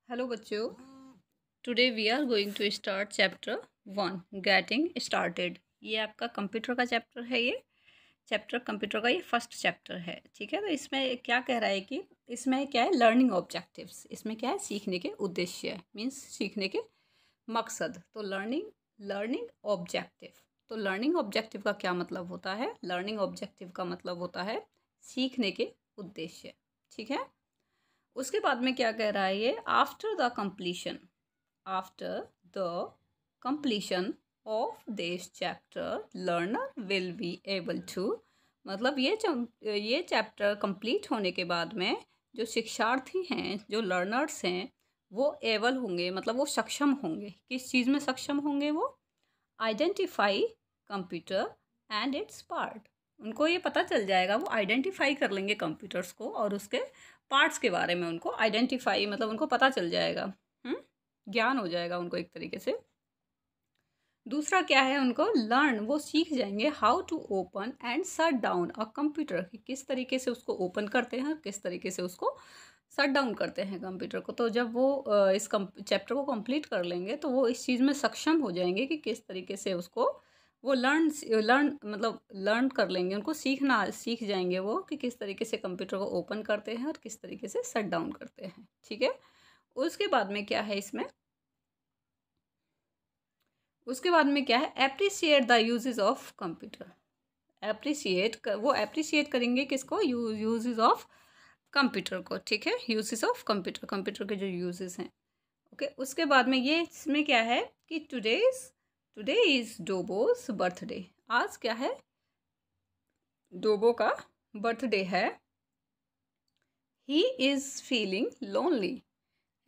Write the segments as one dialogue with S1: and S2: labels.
S1: Hello बच्चों, today we are going to start chapter 1 getting started. ये आपका computer का चैप्टर है। ये चैप्टर कंप्यूटर का ये फर्स्ट चैप्टर है। ठीक है, तो इसमें क्या कह रहा है कि इसमें क्या है, लर्निंग ऑब्जेक्टिव्स। इसमें क्या है, सीखने के उद्देश्य, मीन्स सीखने के मकसद। तो लर्निंग ऑब्जेक्टिव। तो लर्निंग ऑब्जेक्टिव का क्या मतलब होता है? लर्निंग ऑब्जेक्टिव का मतलब होता है सीखने के उद्देश्य। ठीक है, उसके बाद में क्या कह रहा है ये, after the completion of this chapter learner will be able to, मतलब ये चैप्टर कंप्लीट होने के बाद में जो शिक्षार्थी हैं, जो लर्नर्स हैं, वो एबल होंगे, मतलब वो सक्षम होंगे। किस चीज़ में सक्षम होंगे? वो identify computer and it's part. उनको ये पता चल जाएगा, वो आइडेंटिफाई कर लेंगे कंप्यूटर्स को और उसके पार्ट्स के बारे में उनको आइडेंटिफाई, मतलब उनको पता चल जाएगा। ज्ञान हो जाएगा उनको एक तरीके से। दूसरा क्या है, उनको लर्न, वो सीख जाएंगे how to open and shut down a computer. किस तरीके से उसको ओपन करते हैं, किस तरीके से उसको शट डाउन करते हैं कंप्यूटर को। तो जब वो इस चैप्टर को कंप्लीट कर लेंगे तो वो इस चीज़ में सक्षम हो जाएंगे कि किस तरीके से उसको वो लर्न कर लेंगे। उनको सीख जाएंगे वो कि किस तरीके से कंप्यूटर को ओपन करते हैं और किस तरीके से शट डाउन करते हैं। ठीक है, उसके बाद में क्या है इसमें, उसके बाद में क्या है, appreciate the uses of computer. वो एप्रिसिएट करेंगे किसको? यूजेस ऑफ कंप्यूटर को। ठीक है, यूजेस ऑफ कंप्यूटर के जो यूजेस हैं। ओके, उसके बाद में ये इसमें क्या है कि टुडे इज डोबोज बर्थडे। आज क्या है, डोबो का बर्थडे है। He is feeling lonely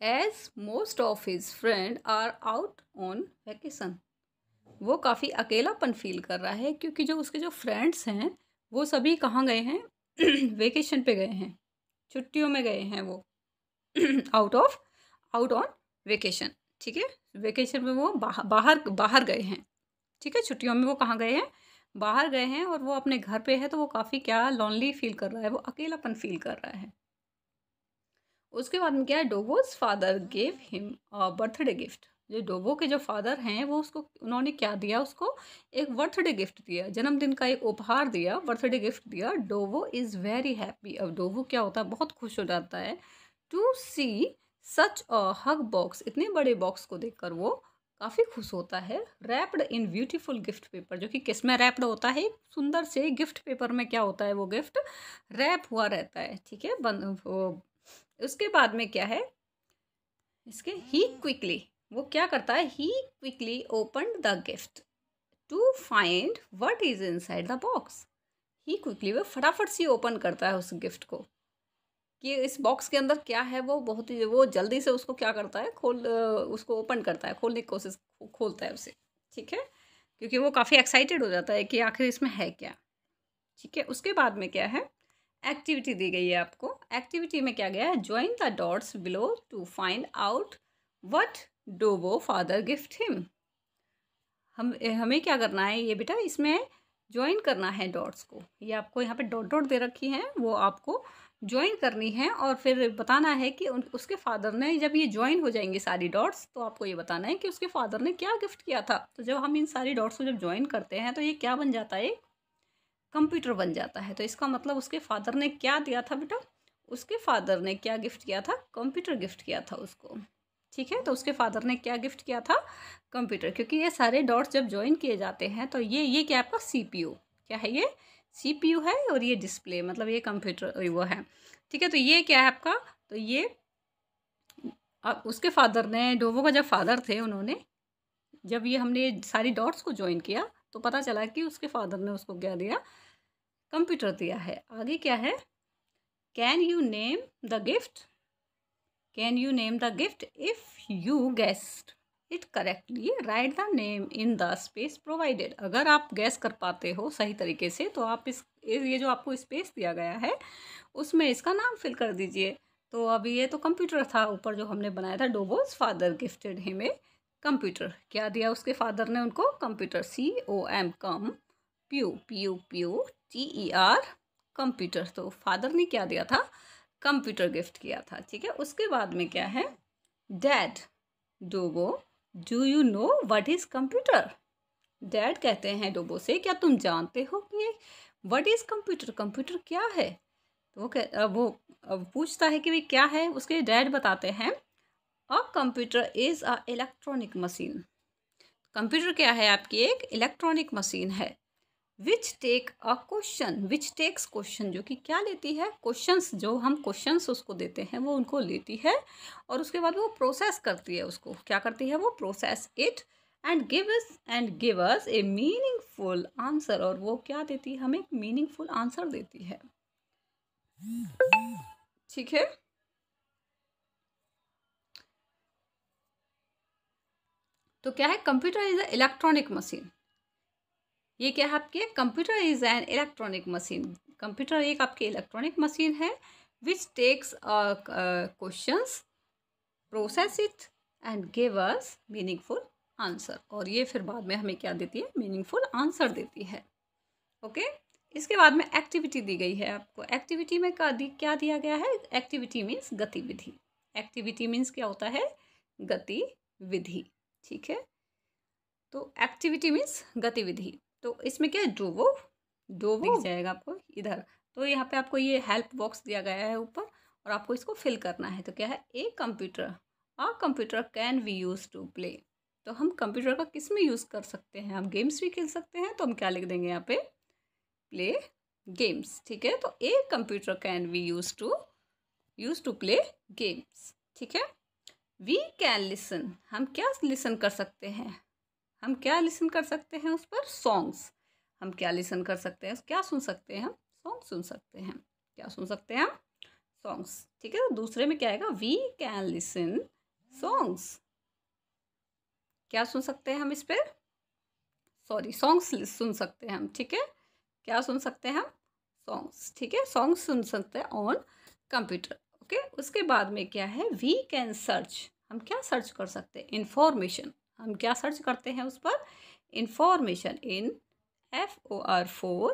S1: as most of his friend are out on vacation. वो काफ़ी अकेलापन फील कर रहा है क्योंकि जो उसके जो फ्रेंड्स हैं वो सभी कहाँ गए हैं? वेकेशन पे गए हैं, छुट्टियों में गए हैं वो। Out on vacation. ठीक है, वेकेशन में वो बाहर गए हैं। ठीक है, छुट्टियों में वो कहाँ गए हैं? बाहर गए हैं, और वो अपने घर पे है तो वो काफ़ी क्या लोनली फील कर रहा है, वो अकेलापन फील कर रहा है। उसके बाद में क्या है, Dobo's father gave him a birthday gift. जो डोबो के जो फादर हैं वो उन्होंने क्या दिया उसको? एक बर्थडे गिफ्ट दिया, जन्मदिन का एक उपहार दिया, बर्थडे गिफ्ट दिया। डोबो इज़ वेरी हैप्पी। अब डोबो क्या होता है, बहुत खुश हो जाता है to C such a hug box. इतने बड़े बॉक्स को देखकर वो काफ़ी खुश होता है। Wrapped in beautiful gift paper, जो कि किस में रैप्ड होता है? एक सुंदर से गिफ्ट पेपर में क्या होता है, वो गिफ्ट रैप हुआ रहता है। ठीक है, उसके बाद में क्या है इसके, ही क्विकली, वो क्या करता है, he quickly open the gift to find what is inside the box. He quickly, वो फटाफट से ओपन करता है उस गिफ्ट को कि इस बॉक्स के अंदर क्या है। वो जल्दी से उसको क्या करता है, उसको ओपन करता है, खोलने की कोशिश, खोलता है उसे। ठीक है, क्योंकि वो काफ़ी एक्साइटेड हो जाता है कि आखिर इसमें है क्या। ठीक है, उसके बाद में क्या है, एक्टिविटी दी गई है आपको। एक्टिविटी में क्या गया है, join the dots below to find out what Dobo father gift him. हमें क्या करना है ये बेटा, इसमें ज्वाइन करना है डॉट्स को। ये आपको यहाँ पे डॉट डॉट दे रखी हैं, वो आपको ज्वाइन करनी है और फिर बताना है कि उसके फादर ने, जब ये ज्वाइन हो जाएंगी सारी डॉट्स, तो आपको ये बताना है कि उसके फादर ने क्या गिफ्ट किया था। तो जब हम इन सारी डॉट्स को जब ज्वाइन करते हैं तो ये क्या बन जाता है, कंप्यूटर बन जाता है। तो इसका मतलब उसके फादर ने क्या दिया था बेटा, उसके फादर ने क्या गिफ्ट किया था? कंप्यूटर गिफ्ट किया था उसको। ठीक है, तो उसके फादर ने क्या गिफ्ट किया था? कंप्यूटर। क्योंकि ये सारे डॉट्स जब ज्वाइन किए जाते हैं तो ये क्या आपका सीपीयू, क्या है ये? सीपीयू है, और ये डिस्प्ले, मतलब ये कंप्यूटर वो है। ठीक है, तो ये क्या है आपका, तो ये उसके फादर ने, डोबो का जब फादर थे, उन्होंने जब ये हमने सारी डॉट्स को ज्वाइन किया तो पता चला कि उसके फादर ने उसको क्या दिया, कंप्यूटर दिया है। आगे क्या है, can you name the gift, can you name the gift, if you guessed it correctly right the name in the space provided. अगर आप गैस कर पाते हो सही तरीके से तो आप ये जो आपको स्पेस दिया गया है उसमें इसका नाम फिल कर दीजिए। तो अभी ये तो कंप्यूटर था, ऊपर जो हमने बनाया था, Dobo's father gifted him a computer. क्या दिया उसके फादर ने उनको? Computer. COM com PUTER computer. तो फादर ने क्या दिया था? कंप्यूटर गिफ्ट किया था। ठीक है, उसके बाद में क्या है, dad डोबो do you know what is computer. Dad कहते हैं डोबो से, क्या तुम जानते हो कि व्हाट इज़ कंप्यूटर, कंप्यूटर क्या है। तो वो पूछता है कि भाई क्या है। उसके डैड बताते हैं a computer is a electronic machine. Computer क्या है, आपकी एक इलेक्ट्रॉनिक मशीन है। Which take a question, which takes question, जो कि क्या लेती है, क्वेश्चंस, जो हम क्वेश्चंस उसको देते हैं वो उनको लेती है और उसके बाद वो प्रोसेस करती है, उसको क्या करती है, वो process it and give us A meaningful answer. और वो क्या देती है, हमें एक मीनिंगफुल आंसर देती है। ठीक है। तो क्या है, computer is a electronic machine. ये क्या है आपके, computer is an electronic machine. Computer एक आपकी इलेक्ट्रॉनिक मशीन है which takes questions, process it and give us meaningful answer. और ये फिर बाद में हमें क्या देती है, मीनिंगफुल आंसर देती है। ओके। इसके बाद में एक्टिविटी दी गई है आपको। एक्टिविटी में क्या दिया गया है, एक्टिविटी मीन्स गतिविधि। एक्टिविटी मीन्स क्या होता है, गतिविधि। ठीक है। तो एक्टिविटी मीन्स गतिविधि। तो इसमें क्या है, डोवो दिख जाएगा आपको इधर। तो यहाँ पे आपको ये हेल्प बॉक्स दिया गया है ऊपर और आपको इसको फिल करना है। तो क्या है, a computer can be use to play. तो हम कंप्यूटर का किस में यूज़ कर सकते हैं, हम गेम्स भी खेल सकते हैं। तो हम क्या लिख देंगे यहाँ पे, प्ले गेम्स। ठीक है। तो a computer can be use to play games. ठीक है। वी कैन लिसन, हम क्या लिसन कर सकते हैं, हम क्या लिसन कर सकते हैं उस पर, सॉन्ग्स। हम क्या लिसन कर सकते हैं, क्या सुन सकते हैं हम, सॉन्ग सुन सकते हैं। क्या सुन सकते हैं हम, सॉन्ग्स। ठीक है। तो दूसरे में क्या आएगा, वी कैन लिसन सॉन्ग्स। क्या सुन सकते हैं हम इस पर, सॉरी, सॉन्ग्स सुन सकते हैं हम। ठीक है। क्या सुन सकते हैं हम, सॉन्ग्स। ठीक है। सॉन्ग्स सुन सकते हैं ऑन कंप्यूटर। ओके। उसके बाद में क्या है, वी कैन सर्च, हम क्या सर्च कर सकते हैं, इंफॉर्मेशन। हम क्या सर्च करते हैं उस पर, इंफॉर्मेशन, FOR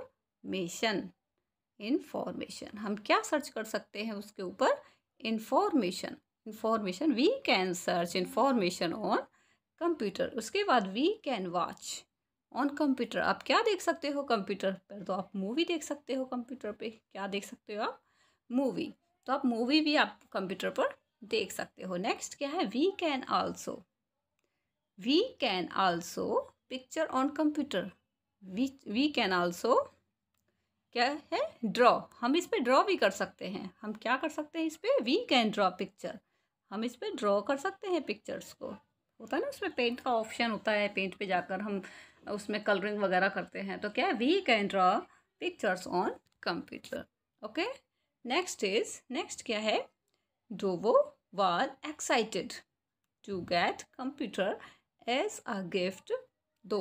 S1: इंफॉर्मेशन। हम क्या सर्च कर सकते हैं उसके ऊपर, information. We can search information on computer. उसके बाद we can watch on computer. आप क्या देख सकते हो कंप्यूटर पर, तो आप मूवी देख सकते हो कंप्यूटर पे। क्या देख सकते हो आप, मूवी। तो आप मूवी भी आप कंप्यूटर पर देख सकते हो। नेक्स्ट क्या है, we can also picture on computer. We can also क्या है, ड्रॉ। हम इस पे ड्रॉ भी कर सकते हैं। हम क्या कर सकते हैं इस पे, वी कैन ड्रॉ पिक्चर। हम इस पे ड्रॉ कर सकते हैं पिक्चर्स को। होता है ना, उसमें पेंट का ऑप्शन होता है, पेंट पे जाकर हम उसमें कलरिंग वगैरह करते हैं। तो क्या है, we can draw pictures on computer. Okay. Next क्या है, Dobo was excited to get computer as a gift दो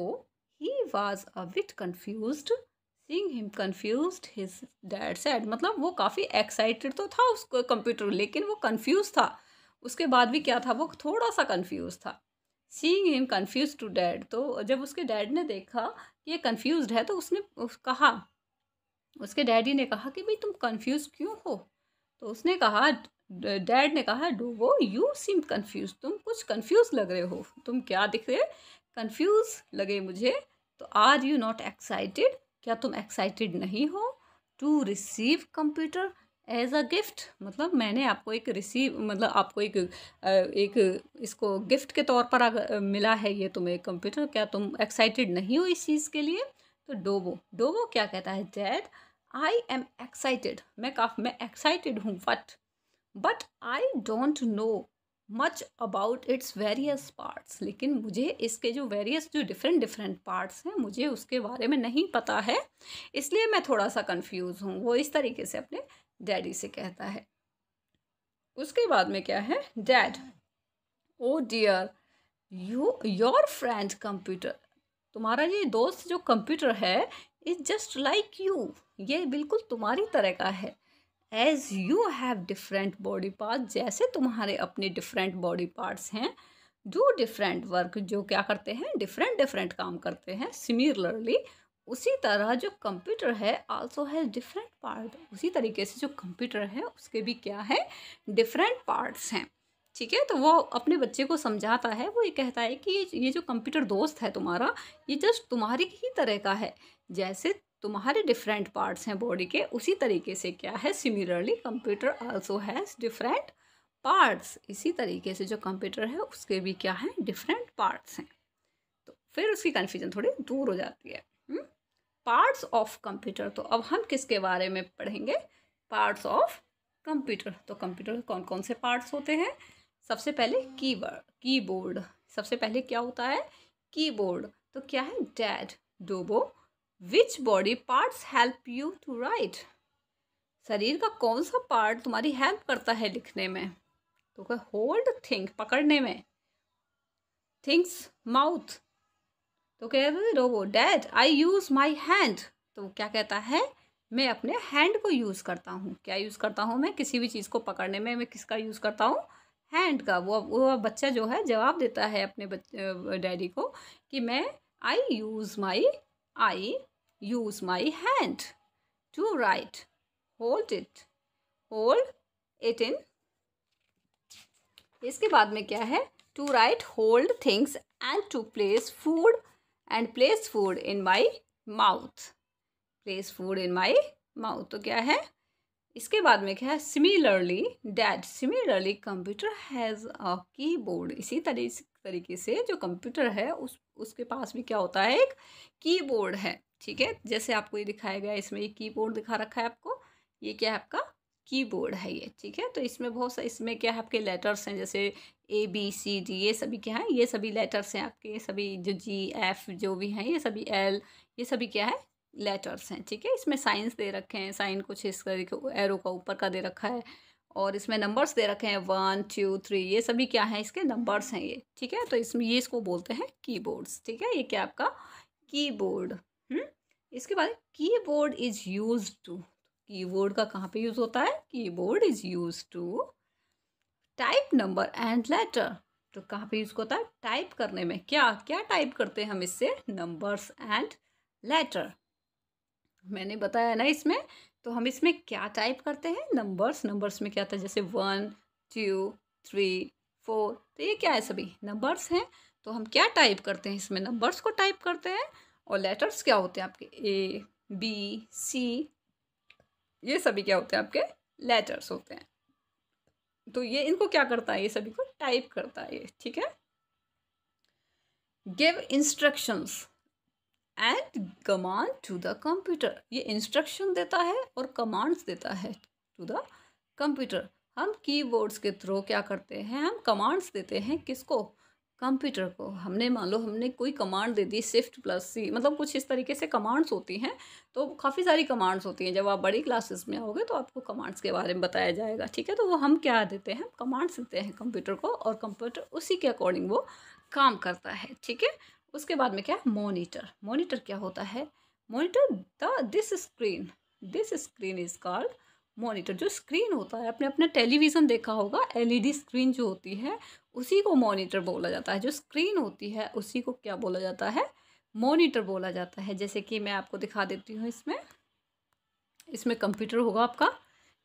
S1: he was a bit confused seeing him confused his dad said. मतलब वो काफ़ी एक्साइटेड तो था उसको कंप्यूटर, लेकिन वो कंफ्यूज था। उसके बाद भी क्या था, वो थोड़ा सा कंफ्यूज था। Seeing him confuse to dad, तो जब उसके डैड ने देखा कि ये कंफ्यूज्ड है तो कहा, उसके डैडी ने कहा कि भाई तुम कंफ्यूज क्यों हो। तो उसने कहा, डैड ने कहा, डू वो यू सीम कंफ्यूज, तुम कुछ कंफ्यूज लग रहे हो, तुम क्या दिख रहे, कंफ्यूज लगे मुझे। तो आर यू नॉट एक्साइटेड, क्या तुम एक्साइटेड नहीं हो to receive computer as a gift. मतलब मैंने आपको एक मतलब आपको एक इसको गिफ्ट के तौर पर अगर मिला है ये तुम्हें कंप्यूटर, क्या तुम एक्साइटेड नहीं हो इस चीज़ के लिए। तो डोवो क्या कहता है, डैड आई एम एक्साइटेड, मैं एक्साइटेड हूँ, but I don't know much about its various parts. लेकिन मुझे इसके जो डिफरेंट पार्ट्स हैं, मुझे उसके बारे में नहीं पता है, इसलिए मैं थोड़ा सा कंफ्यूज हूँ। वो इस तरीके से अपने डैडी से कहता है। उसके बाद में क्या है, dad oh dear your friend computer, तुम्हारा ये दोस्त जो कंप्यूटर है, इज जस्ट लाइक यू, ये बिल्कुल तुम्हारी तरह का है। As you have different body parts, जैसे तुम्हारे अपने डिफरेंट बॉडी पार्ट्स हैं, डू डिफरेंट वर्क, जो क्या करते हैं, डिफरेंट काम करते हैं। सिमिलरली, उसी तरह जो कंप्यूटर है आल्सो हैज डिफरेंट पार्ट, उसी तरीके से जो कंप्यूटर है उसके भी क्या है, डिफरेंट पार्ट्स हैं। ठीक है। तो वो अपने बच्चे को समझाता है, वो ये कहता है कि ये जो कंप्यूटर दोस्त है तुम्हारा, ये जस्ट तुम्हारी ही तरह का है। जैसे तुम्हारे डिफरेंट पार्ट्स हैं बॉडी के, उसी तरीके से क्या है, similarly computer also has different parts. इसी तरीके से जो कंप्यूटर है उसके भी क्या है, डिफरेंट पार्ट्स हैं। तो फिर उसकी कन्फ्यूजन थोड़ी दूर हो जाती है। पार्ट्स ऑफ कंप्यूटर, तो अब हम किसके बारे में पढ़ेंगे, पार्ट्स ऑफ कंप्यूटर। तो कंप्यूटर के कौन कौन से पार्ट्स होते हैं। सबसे पहले कीबोर्ड। सबसे पहले क्या होता है, कीबोर्ड। तो क्या है, dad Dobo which body parts help you to write. शरीर का कौन सा पार्ट तुम्हारी हेल्प करता है लिखने में। तो क्या, होल्ड थिंग, पकड़ने में। Things, mouth. तो कह रहे रोबो, dad I use my hand. तो वो क्या कहता है, मैं अपने हैंड को यूज़ करता हूँ। क्या यूज़ करता हूँ मैं, किसी भी चीज़ को पकड़ने में मैं किसका यूज़ करता हूँ, हैंड का। वो बच्चा जो है जवाब देता है अपने डैडी को कि मैं I use my hand to write, hold it in. इसके बाद में क्या है, to write, hold things and to place food in my mouth. तो क्या है, इसके बाद में क्या है, similarly computer has a keyboard. इसी तरीके से जो कंप्यूटर है उसके पास भी क्या होता है, एक कीबोर्ड है। ठीक है, जैसे आपको ये दिखाया गया, इसमें ये कीबोर्ड दिखा रखा है आपको, ये क्या है आपका कीबोर्ड है ये। ठीक है, तो इसमें बहुत सा, इसमें क्या है आपके लेटर्स हैं, जैसे ABCD, ये सभी क्या है, ये सभी लेटर्स हैं आपके, सभी जो GF जो भी हैं, ये सभी L, ये सभी क्या है, लेटर्स हैं। ठीक है, इसमें साइंस दे रखे हैं, साइन कुछ इस तरीके, एरो का ऊपर का दे रखा है, और इसमें नंबर्स दे रखे हैं 1 2 3, ये सभी क्या है, इसके नंबर्स हैं ये। ठीक है, तो इसमें ये इसको बोलते हैं कीबोर्ड्स। ठीक है, ये क्या आपका कीबोर्ड। इसके बाद keyboard is use to, keyboard का कहाँ पे यूज होता है, keyboard is use to type number and letter. तो कहाँ पे यूज होता है, टाइप करने में। क्या क्या टाइप करते हैं हम इससे, नंबर्स एंड लेटर। मैंने बताया ना इसमें, तो हम इसमें क्या टाइप करते हैं, नंबर्स में क्या था, जैसे 1 2 3 4, तो ये क्या है, सभी नंबर्स हैं। तो हम क्या टाइप करते हैं इसमें, नंबर्स को टाइप करते हैं। और लेटर्स क्या होते हैं आपके, ABC, ये सभी क्या होते हैं आपके, लेटर्स होते हैं। तो ये इनको क्या करता है, ये सभी को टाइप करता है ये। ठीक है, give instructions and command to the computer, ये इंस्ट्रक्शन देता है और कमांड्स देता है टू द कंप्यूटर। हम कीबोर्ड्स के थ्रू क्या करते हैं, हम कमांड्स देते हैं किसको, कंप्यूटर को। हमने मान लो हमने कोई कमांड दे दी, Shift+C, मतलब कुछ इस तरीके से कमांड्स होती हैं। तो काफ़ी सारी कमांड्स होती हैं, जब आप बड़ी क्लासेस में आओगे तो आपको कमांड्स के बारे में बताया जाएगा। ठीक है, तो वो हम क्या देते हैं, कमांड्स देते हैं कंप्यूटर को, और कंप्यूटर उसी के अकॉर्डिंग वो काम करता है। ठीक है, उसके बाद में क्या है, मॉनिटर क्या होता है, monitor this screen is called monitor. जो स्क्रीन होता है, आपने अपना टेलीविज़न देखा होगा, LED स्क्रीन जो होती है उसी को मॉनिटर बोला जाता है। जो स्क्रीन होती है उसी को क्या बोला जाता है, मॉनिटर बोला जाता है। जैसे कि मैं आपको दिखा देती हूँ, इसमें कंप्यूटर होगा आपका,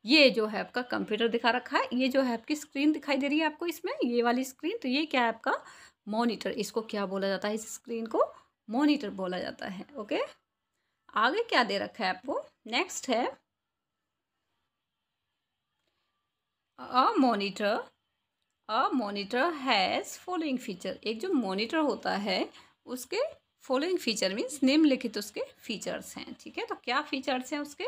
S1: ये जो है आपका कंप्यूटर दिखा रखा है, ये जो है आपकी स्क्रीन दिखाई दे रही है आपको इसमें, ये वाली स्क्रीन, तो ये क्या है आपका मॉनिटर। इसको क्या बोला जाता है, इस स्क्रीन को मॉनिटर बोला जाता है। ओके, आगे क्या दे रखा है आपको, नेक्स्ट है a monitor has following feature. एक जो मॉनिटर होता है उसके फॉलोइंग फीचर मीन्स निम्नलिखित उसके फीचर्स हैं। ठीक है, तो क्या फीचर्स हैं उसके,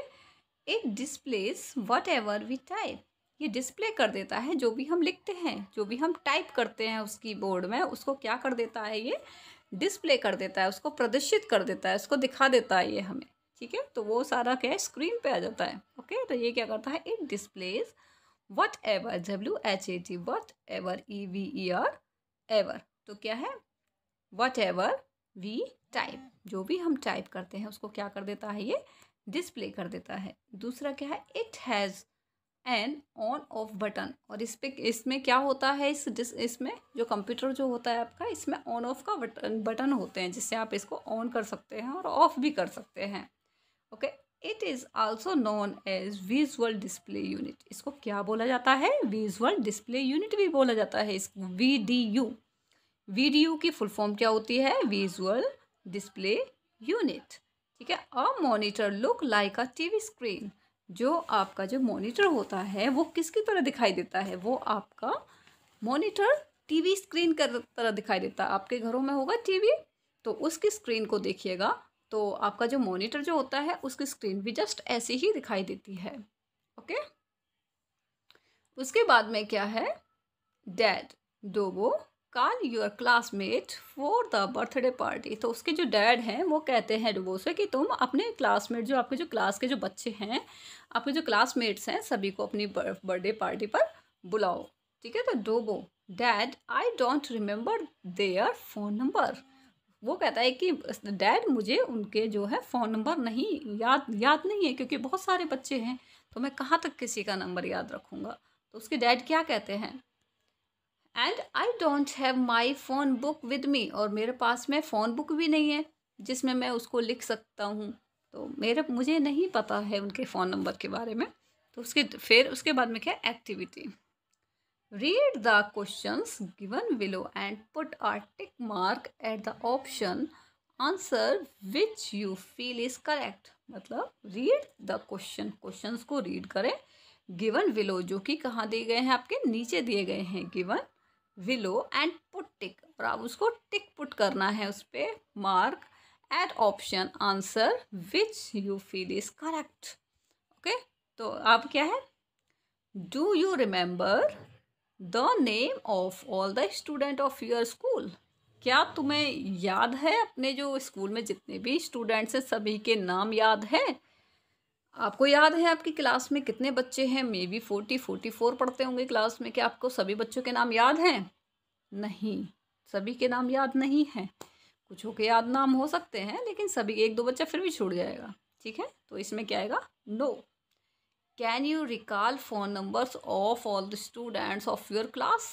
S1: it displays whatever we type, ये डिस्प्ले कर देता है जो भी हम लिखते हैं, जो भी हम टाइप करते हैं उस कीबोर्ड में, उसको क्या कर देता है, ये डिस्प्ले कर देता है, उसको प्रदर्शित कर देता है, उसको दिखा देता है ये हमें। ठीक है, तो वो सारा क्या है, स्क्रीन पे आ जाता है। ओके, तो ये क्या करता है, it displays what ever, WHAT, what ever, EVER, ever. तो क्या है, वट एवर वी टाइप, जो भी हम टाइप करते हैं उसको क्या कर देता है, ये डिस्प्ले कर देता है। दूसरा क्या है, it has an on off button, और इसमें क्या होता है, इसमें जो कंप्यूटर जो होता है आपका, इसमें ऑन ऑफ का बटन होते हैं, जिससे आप इसको ऑन कर सकते हैं और ऑफ भी कर सकते हैं। Okay, it is also known as visual display unit. इसको क्या बोला जाता है? विजुअल डिस्प्ले यूनिट भी बोला जाता है इसको, VDU। VDU की फुल फॉर्म क्या होती है? Visual display unit. ठीक है। A monitor look like a TV screen. जो आपका जो मॉनिटर होता है वो किसकी तरह दिखाई देता है? वो आपका मॉनिटर टीवी स्क्रीन की तरह दिखाई देता है। आपके घरों में होगा टीवी, तो उसकी स्क्रीन को देखिएगा तो आपका जो मॉनिटर जो होता है उसकी स्क्रीन भी जस्ट ऐसी ही दिखाई देती है। ओके। उसके बाद में क्या है? Dad डोबो call your classmate for the birthday party. तो उसके जो डैड हैं वो कहते हैं डोबो से कि तुम अपने क्लासमेट, जो आपके जो क्लास के जो बच्चे हैं, आपके जो क्लासमेट्स हैं, सभी को अपनी बर्थडे पार्टी पर बुलाओ। ठीक है। तो Dobo dad I don't remember their phone number. वो कहता है कि डैड मुझे उनके जो है फ़ोन नंबर नहीं याद नहीं है, क्योंकि बहुत सारे बच्चे हैं तो मैं कहाँ तक किसी का नंबर याद रखूँगा। तो उसके डैड क्या कहते हैं? And I don't have my phone book with me. और मेरे पास में फ़ोन बुक भी नहीं है जिसमें मैं उसको लिख सकता हूँ। तो मुझे नहीं पता है उनके फ़ोन नंबर के बारे में। तो फिर उसके बाद में क्या? Activity. Read the questions given below and put a tick mark at the option answer which you feel is correct। मतलब read the questions को read करें। given below जो कि कहाँ दिए गए हैं? आपके नीचे दिए गए हैं given below and put tick। और आप उसको टिक पुट करना है उस पर mark at option answer which you feel is correct। Okay. तो आप क्या है? Do you remember the name of all the student of your school. क्या तुम्हें याद है अपने जो स्कूल में जितने भी स्टूडेंट्स हैं सभी के नाम याद है? आपको याद है आपकी क्लास में कितने बच्चे हैं? मे बी 44 पढ़ते होंगे क्लास में। क्या आपको सभी बच्चों के नाम याद हैं? नहीं, सभी के नाम याद नहीं हैं। कुछ के याद नाम हो सकते हैं लेकिन सभी, एक दो बच्चा फिर भी छूट जाएगा। ठीक है। तो इसमें क्या आएगा? No. Can you recall phone numbers of all the students of your class.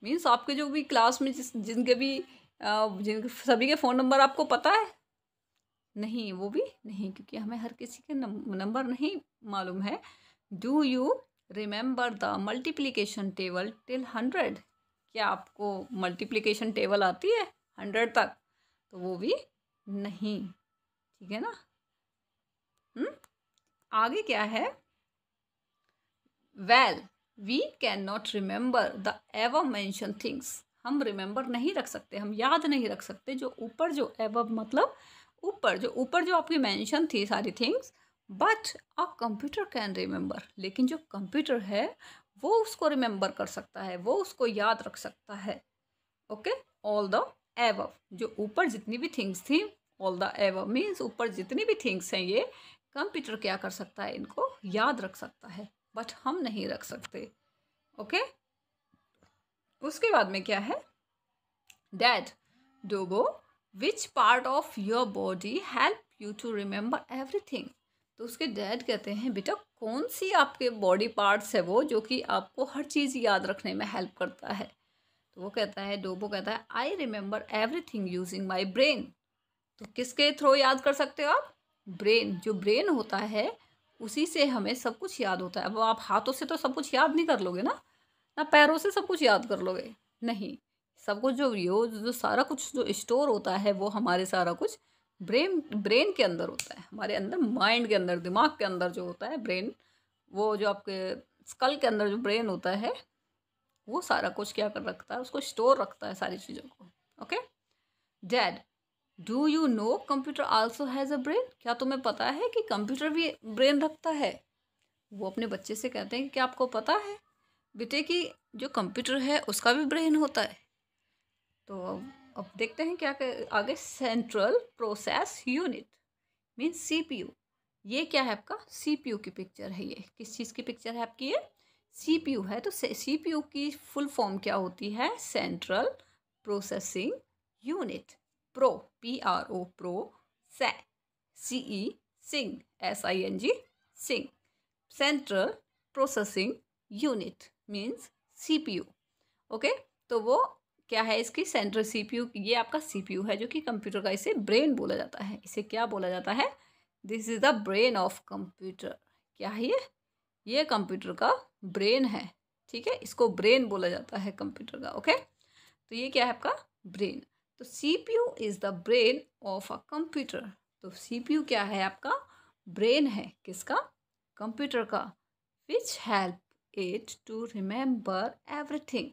S1: Means आपके जो भी क्लास में जिनके भी जिनके सभी के फ़ोन नंबर आपको पता है? नहीं, वो भी नहीं, क्योंकि हमें हर किसी के नंबर नहीं मालूम है। Do you remember the multiplication table till 100। क्या आपको मल्टीप्लिकेशन टेबल आती है 100 तक? तो वो भी नहीं। ठीक है ना। आगे क्या है? Well we can not remember the ever mention things. हम रिमेंबर नहीं रख सकते, हम याद नहीं रख सकते जो ऊपर, जो एवर मतलब ऊपर जो आपकी मेंशन थी सारी things. But a computer can remember. लेकिन जो कंप्यूटर है वो उसको रिमेंबर कर सकता है, वो उसको याद रख सकता है। ओके। ऑल द एवर, जो ऊपर जितनी भी थिंग्स थी, ऑल द एवर मीन्स ऊपर जितनी भी थिंग्स हैं, ये कंप्यूटर क्या कर सकता है? इनको याद रख सकता है, बट हम नहीं रख सकते। ओके। उसके बाद में क्या है? Dad Dobo which part of your body help you to remember everything. तो उसके डैड कहते हैं बेटा कौन सी आपके बॉडी पार्ट्स है वो जो कि आपको हर चीज़ याद रखने में हेल्प करता है? तो वो कहता है, डोबो कहता है, I remember everything using my brain. तो किसके थ्रू याद कर सकते हो आप? ब्रेन। जो ब्रेन होता है उसी से हमें सब कुछ याद होता है। अब आप हाथों से तो सब कुछ याद नहीं कर लोगे ना पैरों से सब कुछ याद कर लोगे, नहीं। सब कुछ जो सारा कुछ जो स्टोर होता है वो हमारे सारा कुछ ब्रेन के अंदर होता है, हमारे अंदर माइंड के अंदर, दिमाग के अंदर जो होता है ब्रेन, वो जो आपके स्कल के अंदर जो ब्रेन होता है वो सारा कुछ क्या कर रखता है? उसको स्टोर रखता है सारी चीज़ों को। Okay. Dad do you no computer also has a brain. क्या तुम्हें पता है कि कंप्यूटर भी ब्रेन रखता है? वो अपने बच्चे से कहते हैं कि क्या आपको पता है बेटे कि जो कंप्यूटर है उसका भी ब्रेन होता है? तो अब देखते हैं क्या आगे। Central process unit means CPU. ये क्या है आपका? सीपीयू की पिक्चर है। ये किस चीज़ की पिक्चर है आपकी? ये सीपीयू है। तो सीपीयू की फुल फॉर्म क्या होती है? Central processing unit. Pro PRO pro, CE sing SING sing. Central processing unit means CPU। Okay. तो वो क्या है? इसकी सेंट्रल CPU, ये आपका CPU है जो कि कंप्यूटर का, इसे ब्रेन बोला जाता है। इसे क्या बोला जाता है? This is the brain of computer. क्या है ये कंप्यूटर का ब्रेन है, ठीक है, इसको ब्रेन बोला जाता है कंप्यूटर का। ओके, तो ये क्या है आपका ब्रेन। तो CPU is the brain of a computer. तो सीपीयू क्या है आपका ब्रेन है, किसका, कंप्यूटर का। Which help it to remember everything,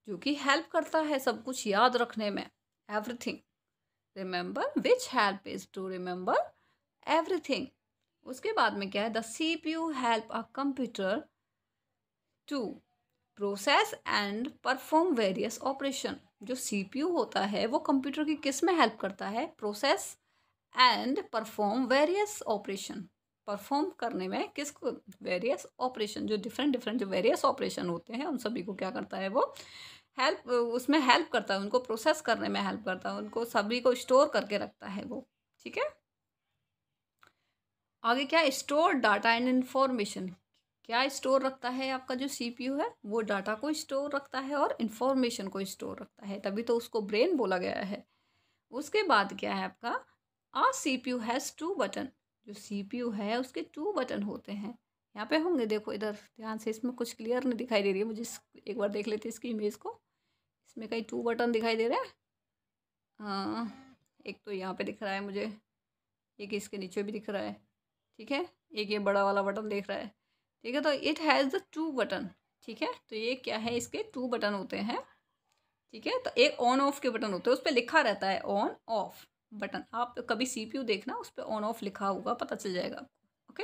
S1: जो कि हेल्प करता है सब कुछ याद रखने में, everything. Remember, which help is to remember everything. उसके बाद में क्या है, the CPU help a computer to process and perform various operation. जो सीपीयू होता है वो कंप्यूटर की किस में हेल्प करता है, process and perform various operation, perform करने में किसको, वेरियस ऑपरेशन, जो डिफरेंट डिफरेंट जो वेरियस ऑपरेशन होते हैं उन सभी को क्या करता है वो हेल्प, उसमें हेल्प करता है, उनको प्रोसेस करने में हेल्प करता है, उनको सभी को स्टोर करके रखता है वो, ठीक है। आगे क्या, स्टोर डाटा एंड इंफॉर्मेशन। क्या स्टोर रखता है आपका जो सीपीयू है, वो डाटा को स्टोर रखता है और इंफॉर्मेशन को स्टोर रखता है, तभी तो उसको ब्रेन बोला गया है। उसके बाद क्या है आपका, आ सीपीयू हैज़ 2 बटन। जो सीपीयू है उसके 2 बटन होते हैं, यहाँ पे होंगे, देखो इधर ध्यान से, इसमें कुछ क्लियर नहीं दिखाई दे रही है मुझे, एक बार देख लेते इसकी इमेज को। इसमें कहीं 2 बटन दिखाई दे रहा है, एक तो यहाँ पे दिख रहा है मुझे, एक इसके नीचे भी दिख रहा है, ठीक है, एक ये बड़ा वाला बटन देख रहा है, ठीक है। तो इट हैज़ द 2 बटन, ठीक है। तो ये क्या है, इसके 2 बटन होते हैं, ठीक है। तो एक ऑन ऑफ के बटन होते हैं, उस पर लिखा रहता है ऑन ऑफ बटन, आप कभी सीपीयू देखना उस पर ऑन ऑफ लिखा होगा, पता चल जाएगा आपको। ओके,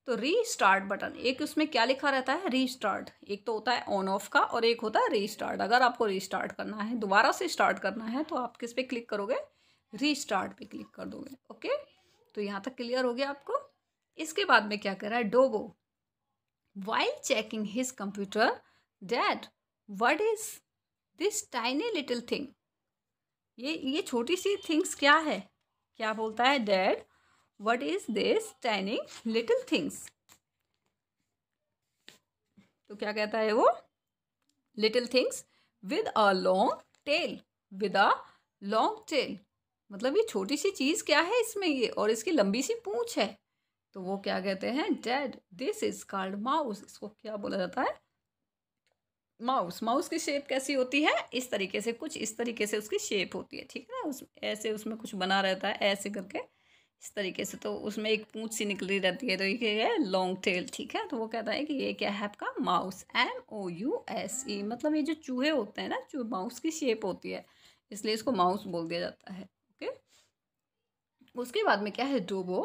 S1: तो रीस्टार्ट बटन, एक उसमें क्या लिखा रहता है, रीस्टार्ट। एक तो होता है ऑन ऑफ का और एक होता है रीस्टार्ट। अगर आपको रीस्टार्ट करना है, दोबारा से स्टार्ट करना है, तो आप किस पे क्लिक करोगे, रीस्टार्ट पे क्लिक कर दोगे। ओके, तो यहाँ तक क्लियर हो गया आपको। इसके बाद में क्या कर रहा है Dobo, while checking his computer, dad what is this tiny little thing. ये छोटी सी थिंग्स क्या है, क्या बोलता है, dad what is this tiny little things. तो क्या कहता है वो, little things with a long tail, with a long tail, मतलब ये छोटी सी चीज़ क्या है इसमें, ये और इसकी लंबी सी पूंछ है, तो वो क्या कहते हैं, dad this is called mouse. इसको क्या बोला जाता है, माउस। माउस की शेप कैसी होती है, इस तरीके से, कुछ इस तरीके से उसकी शेप होती है, ठीक है ना, उस ऐसे उसमें कुछ बना रहता है ऐसे करके, इस तरीके से, तो उसमें एक पूंछ सी निकली रहती है, तो ये है लॉन्ग टेल, ठीक है। तो वो कहता है कि ये क्या है आपका माउस, MOUSE, मतलब ये जो चूहे होते हैं ना, माउस की शेप होती है, इसलिए इसको माउस बोल दिया जाता है। ओके, उसके बाद में क्या है Dobo,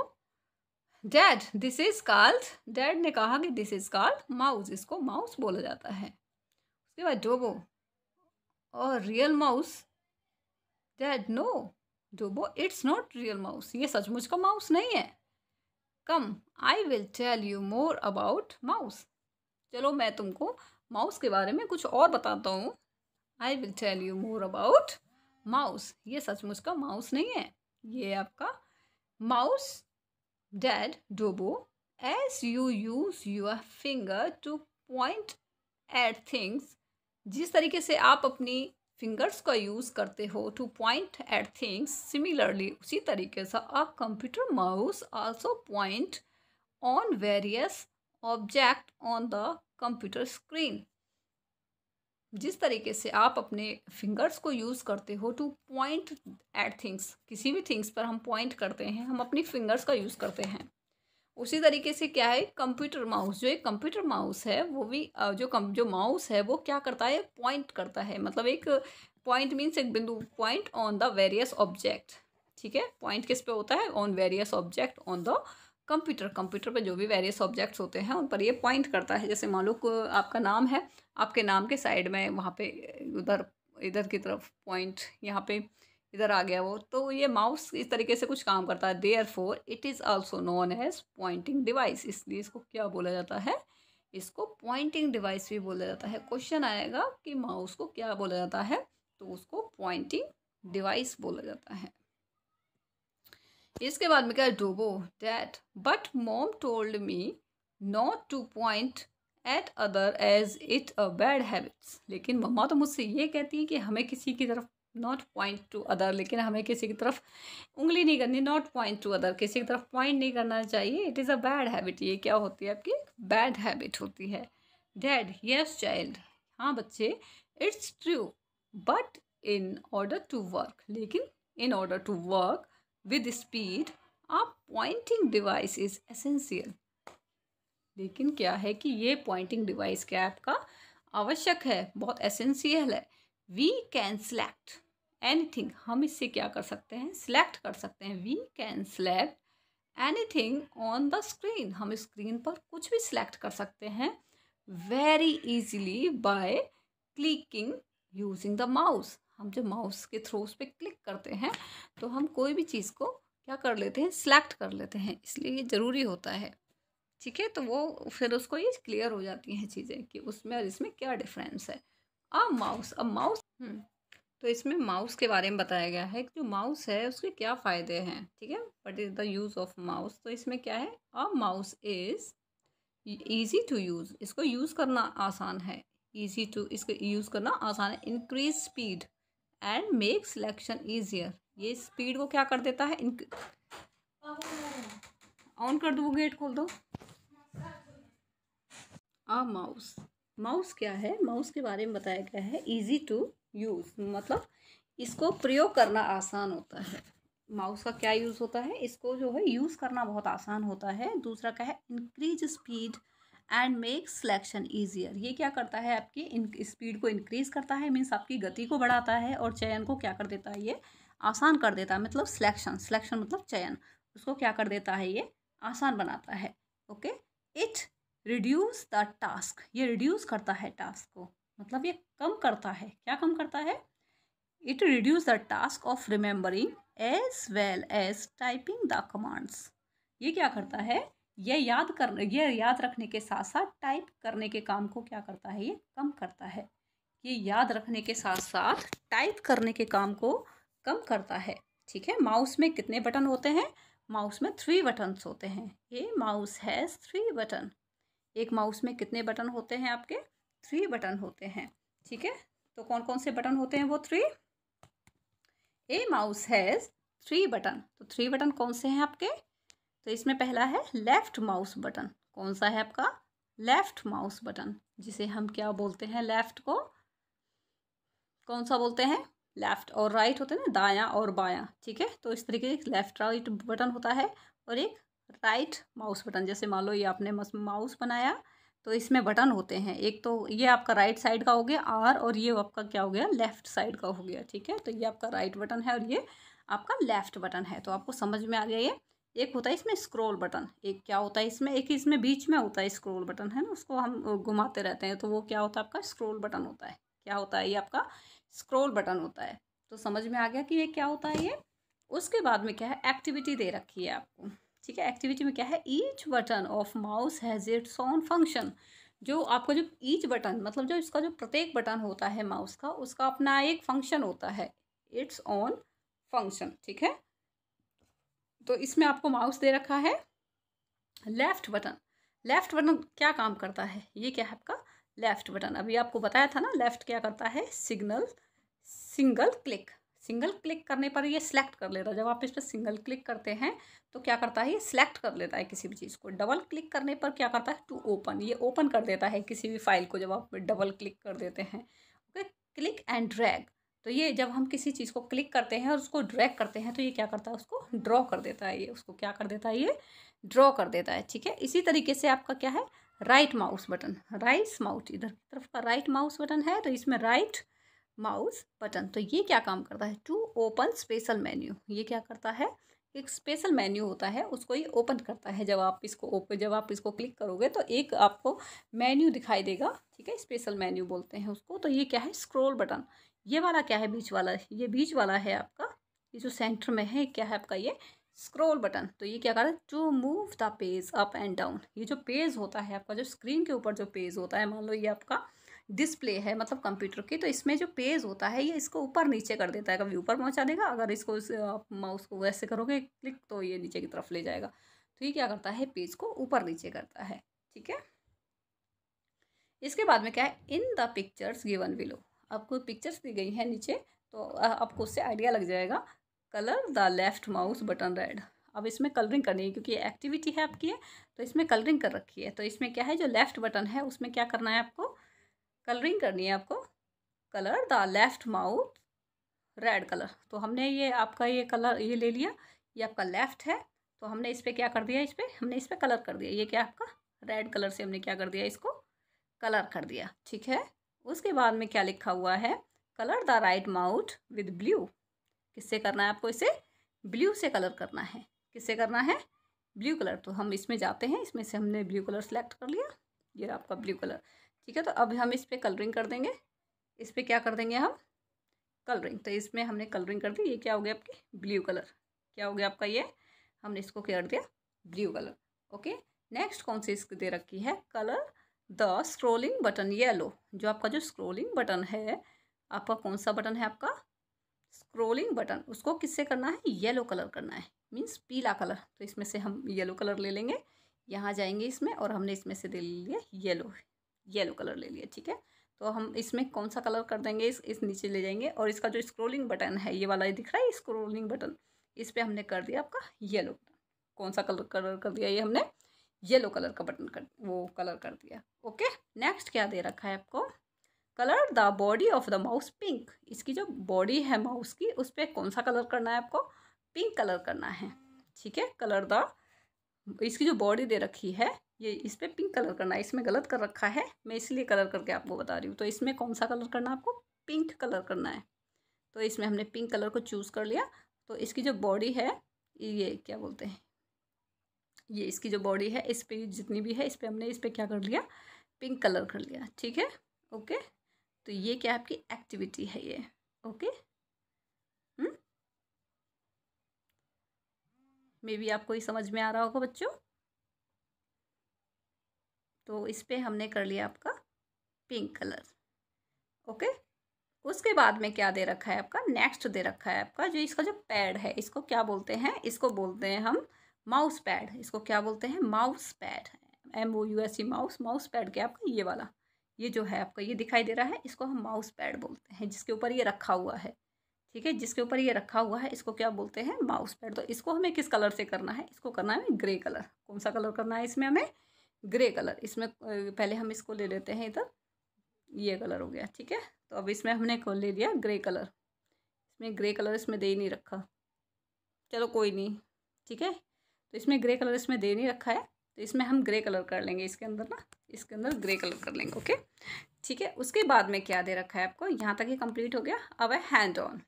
S1: dad this is called, dad ने कहा कि दिस इज कॉल्ड माउस, इसको माउस बोला जाता है। उसके बाद डोबो, और real mouse, dad no Dobo it's not real mouse, ये सचमुच का माउस नहीं है। Come I will tell you more about mouse, चलो मैं तुमको माउस के बारे में कुछ और बताता हूँ। I will tell you more about mouse, ये सचमुच का माउस नहीं है, ये आपका mouse, dad Dobo, as you use your finger to point at things, जिस तरीके से आप अपनी फिंगर्स का यूज़ करते हो to point at things, similarly उसी तरीके से a computer mouse also point on various object on the computer screen. जिस तरीके से आप अपने फिंगर्स को यूज़ करते हो टू पॉइंट एट थिंग्स, किसी भी थिंग्स पर हम पॉइंट करते हैं, हम अपनी फिंगर्स का यूज़ करते हैं, उसी तरीके से क्या है कंप्यूटर माउस, जो एक कंप्यूटर माउस है वो भी जो माउस है वो क्या करता है, पॉइंट करता है, मतलब एक पॉइंट मीन्स एक बिंदु, point on the various object, ठीक है। पॉइंट किस पे होता है, on various object on the computer, computer पे जो भी वेरियस ऑब्जेक्ट्स होते हैं उन पर ये पॉइंट करता है। जैसे मान लो आपका नाम है, आपके नाम के साइड में वहाँ पे उधर इधर की तरफ पॉइंट, यहाँ पे इधर आ गया वो, तो ये माउस इस तरीके से कुछ काम करता है। Therefore it is also known as pointing device, इसलिए इसको क्या बोला जाता है, इसको पॉइंटिंग डिवाइस भी बोला जाता है। क्वेश्चन आएगा कि माउस को क्या बोला जाता है, तो उसको पॉइंटिंग डिवाइस बोला जाता है। इसके बाद में क्या है Dobo, dad but mom told me not to point at other as it a bad habits. लेकिन मम्मा तो मुझसे ये कहती है कि हमें किसी की तरफ नॉट पॉइंट टू अदर, लेकिन हमें किसी की तरफ उंगली नहीं करनी, नॉट पॉइंट टू अदर, किसी की तरफ पॉइंट नहीं करना चाहिए। It is a bad habit. ये क्या होती है आपकी? बैड हैबिट होती है। डैड, यस चाइल्ड, हाँ बच्चे, it's true, but in order to work, लेकिन in order to work with speed a pointing device is essential. लेकिन क्या है कि ये पॉइंटिंग डिवाइस क्या है आपका? आवश्यक है, बहुत एसेंशियल है। वी कैन सेलेक्ट एनीथिंग, हम इससे क्या कर सकते हैं? सिलेक्ट कर सकते हैं। We can select anything on the screen, हम स्क्रीन पर कुछ भी सिलेक्ट कर सकते हैं very easily by clicking using the mouse. हम जब माउस के थ्रू उस पर क्लिक करते हैं तो हम कोई भी चीज़ को क्या कर लेते हैं? सिलेक्ट कर लेते हैं, इसलिए ये ज़रूरी होता है। ठीक है, तो वो फिर उसको ये क्लियर हो जाती हैं चीज़ें कि उसमें और इसमें क्या डिफरेंस है। अब माउस तो इसमें माउस के बारे में बताया गया है कि जो माउस है उसके क्या फ़ायदे हैं। ठीक है, what is the use of mouse. तो इसमें क्या है? A mouse is easy to use, इसको यूज़ करना आसान है। ईजी टू, इसको यूज़ करना आसान है। Increase speed and make selection easier, ये स्पीड को क्या कर देता है? ऑन कर दो, वो गेट खोल दो। माउस, माउस क्या है? माउस के बारे में बताया गया है इजी टू यूज़, मतलब इसको प्रयोग करना आसान होता है। माउस का क्या यूज़ होता है? इसको जो है यूज़ करना बहुत आसान होता है। दूसरा क्या है? Increase speed and make selection easier, ये क्या करता है? आपकी स्पीड को इंक्रीज करता है, मीन्स आपकी गति को बढ़ाता है, और चयन को क्या कर देता है? ये आसान कर देता है, मतलब सिलेक्शन, सिलेक्शन मतलब चयन, उसको क्या कर देता है? ये आसान बनाता है। Okay. It reduce the task, ये रिड्यूस करता है टास्क को, मतलब ये कम करता है। क्या कम करता है? It reduce the task of remembering as well as typing the commands, ये क्या करता है? ये याद रखने के साथ साथ टाइप करने के काम को क्या करता है? ये कम करता है। ये याद रखने के साथ साथ टाइप करने के काम को कम करता है। ठीक है, माउस में कितने बटन होते हैं? माउस में 3 बटन्स होते हैं। ये माउस हैज़ 3 बटन। एक माउस में कितने बटन होते हैं आपके? 3 बटन होते हैं। ठीक है, तो कौन कौन से बटन होते हैं वो 3? ए माउस हैज़ 3 बटन, तो 3 बटन कौन से हैं आपके? तो इसमें पहला है लेफ्ट माउस बटन। कौन सा है आपका? लेफ्ट माउस बटन, जिसे हम क्या बोलते हैं? लेफ्ट को कौन सा बोलते हैं? लेफ्ट। और राइट होते हैं ना, दायां और बायां। ठीक है, तो इस तरीके से लेफ्ट राइट बटन होता है। और एक राइट माउस बटन, जैसे मान लो ये आपने माउस बनाया तो इसमें बटन होते हैं। एक तो ये आपका राइट साइड का हो गया आर, और ये आपका क्या हो गया? लेफ्ट साइड का हो गया। ठीक है, तो ये आपका राइट बटन है और ये आपका लेफ्ट बटन है। तो आपको समझ में आ गया ये। एक होता है इसमें स्क्रॉल बटन, एक क्या होता है इसमें? एक इसमें बीच में होता है स्क्रॉल बटन, है ना, उसको हम घुमाते रहते हैं, तो वो क्या होता है? आपका स्क्रॉल बटन होता है। क्या होता है ये? आपका स्क्रॉल बटन होता है। तो समझ में आ गया कि ये क्या होता है ये। उसके बाद में क्या है? एक्टिविटी दे रखी है आपको। ठीक है, एक्टिविटी में क्या है? Each button of mouse has its own function. जो आपका जो ईच बटन, मतलब जो इसका जो प्रत्येक बटन होता है माउस का, उसका अपना एक फंक्शन होता है, इट्स ओन फंक्शन। ठीक है, तो इसमें आपको माउस दे रखा है लेफ्ट बटन। लेफ्ट बटन क्या काम करता है? ये क्या है आपका? Left button. अभी आपको बताया था ना, लेफ्ट क्या करता है? सिंगल क्लिक, सिंगल क्लिक करने पर ये सिलेक्ट कर लेता है। जब आप इस पर सिंगल क्लिक करते हैं तो क्या करता है? ये सिलेक्ट कर लेता है किसी भी चीज़ को। डबल क्लिक करने पर क्या करता है? टू ओपन, ये ओपन कर देता है किसी भी फाइल को जब आप डबल क्लिक कर देते हैं। ओके, क्लिक एंड ड्रैग, तो ये जब हम किसी चीज़ को क्लिक करते हैं और उसको ड्रैग करते हैं तो ये क्या करता है? उसको ड्रॉ कर देता है। ये उसको क्या कर देता है? ये ड्रॉ कर देता है। ठीक है, इसी तरीके से आपका क्या है? Right mouse button, right mouse इधर की तरफ का राइट माउस बटन है, तो इसमें राइट माउस बटन, तो ये क्या काम करता है? टू ओपन स्पेशल मेन्यू, ये क्या करता है? एक स्पेशल मेन्यू होता है, उसको ये ओपन करता है। जब आप इसको क्लिक करोगे तो एक आपको मेन्यू दिखाई देगा। ठीक है, स्पेशल मेन्यू बोलते हैं उसको। तो ये क्या है? Scroll button. ये वाला क्या है? बीच वाला, ये बीच वाला है आपका, ये जो सेंटर में है क्या है आपका? ये स्क्रॉल बटन। तो ये क्या कर रहा है? To move the page up and down, ये जो पेज होता है आपका, जो स्क्रीन के ऊपर जो पेज होता है, मान लो ये आपका डिस्प्ले है मतलब कंप्यूटर की, तो इसमें जो पेज होता है ये इसको ऊपर नीचे कर देता है। कभी ऊपर पहुंचा देगा, अगर इसको आप माउस को वैसे करोगे क्लिक तो ये नीचे की तरफ ले जाएगा। तो ये क्या करता है? पेज को ऊपर नीचे करता है। ठीक है, इसके बाद में क्या है, in the pictures given below, आपको पिक्चर्स दी गई हैं नीचे, तो आपको उससे आइडिया लग जाएगा। Colour the left mouse button red, अब इसमें कलरिंग करनी है क्योंकि एक्टिविटी है आपकी है, तो इसमें कलरिंग कर रखी है। तो इसमें क्या है, जो लेफ्ट बटन है उसमें क्या करना है आपको, कलरिंग करनी है आपको। Colour the left mouse red colour, तो हमने ये आपका ये कलर ये ले लिया, ये आपका लेफ्ट है, तो हमने इस पर क्या कर दिया, हमने इस पर कलर कर दिया। ये क्या आपका रेड कलर से हमने क्या कर दिया, इसको कलर कर दिया, ठीक है। उसके बाद में क्या लिखा हुआ है, colour the right mouth with blue, किससे करना है आपको, इसे ब्लू से कलर करना है। किससे करना है, ब्लू कलर। तो हम इसमें जाते हैं, इसमें से हमने ब्लू कलर सेलेक्ट कर लिया, ये रहा आपका ब्लू कलर, ठीक है। तो अब हम इस पर कलरिंग कर देंगे, इस पर क्या कर देंगे हम, कलरिंग। तो इसमें हमने कलरिंग कर दी, ये क्या हो गया आपकी ब्लू कलर, क्या हो गया आपका ये, हमने इसको क्या कर दिया ब्लू कलर, ओके। नेक्स्ट कौन सी इसको दे रखी है, colour the scrolling button yellow, जो आपका जो स्क्रोलिंग बटन है, आपका कौन सा बटन है, आपका स्क्रोलिंग बटन, उसको किससे करना है, येलो कलर करना है, मीन्स पीला कलर। तो इसमें से हम येलो कलर ले लेंगे, यहाँ जाएंगे इसमें, और हमने इसमें से ले लिया येलो कलर ले लिया, ठीक है। तो हम इसमें कौन सा कलर कर देंगे, इस नीचे ले जाएंगे, और इसका जो स्क्रोलिंग बटन है, ये वाला दिख रहा है स्क्रोलिंग बटन, इस पर हमने कर दिया आपका येलो बटन। कौन सा कलर कर दिया, ये हमने येलो कलर का बटन कलर कर दिया, ओके। नेक्स्ट क्या दे रखा है आपको, colour the body of the mouse pink, इसकी जो बॉडी है माउस की, उस पर कौन सा कलर करना है आपको, पिंक कलर करना है, ठीक है। कलर द, इसकी जो बॉडी दे रखी है, ये इस पर पिंक कलर करना है, इसमें गलत कर रखा है, मैं इसलिए कलर करके आपको बता रही हूँ। तो इसमें कौन सा कलर करना है आपको, पिंक कलर करना है। तो इसमें हमने पिंक कलर को चूज़ कर लिया। तो इसकी जो बॉडी है, ये क्या बोलते हैं, ये इसकी जो बॉडी है, इस पर जितनी भी है, इस पर हमने इस पर क्या कर लिया, पिंक कलर कर लिया, ठीक है, ओके। तो ये क्या आपकी एक्टिविटी है ये, ओके। मे बी आपको ये समझ में आ रहा होगा बच्चों। तो इस पे हमने कर लिया आपका पिंक कलर, ओके। उसके बाद में क्या दे रखा है आपका, नेक्स्ट दे रखा है आपका जो इसका जो पैड है, इसको क्या बोलते हैं, इसको बोलते हैं हम माउस पैड। इसको क्या बोलते हैं, mouse pad, MOUSE mouse pad क्या आपका ये वाला, ये जो है आपका ये दिखाई दे रहा है, इसको हम माउस पैड बोलते हैं, जिसके ऊपर ये रखा हुआ है, ठीक है। जिसके ऊपर ये रखा हुआ है, इसको क्या बोलते हैं, माउस पैड। तो इसको हमें किस कलर से करना है, इसको करना है ग्रे कलर। कौन सा कलर करना है इसमें हमें, ग्रे कलर। इसमें पहले हम इसको ले लेते हैं इधर, ये कलर हो गया, ठीक है। तो अब इसमें हमने ले लिया ग्रे कलर, इसमें ग्रे कलर इसमें दे ही नहीं रखा, चलो कोई नहीं, ठीक है। तो इसमें ग्रे कलर इसमें दे नहीं रखा है, तो इसमें हम ग्रे कलर कर लेंगे, इसके अंदर ना, इसके अंदर ग्रे कलर कर लेंगे, ओके, ठीक है। उसके बाद में क्या दे रखा है आपको, यहाँ तक ही कंप्लीट हो गया। अब है hand on.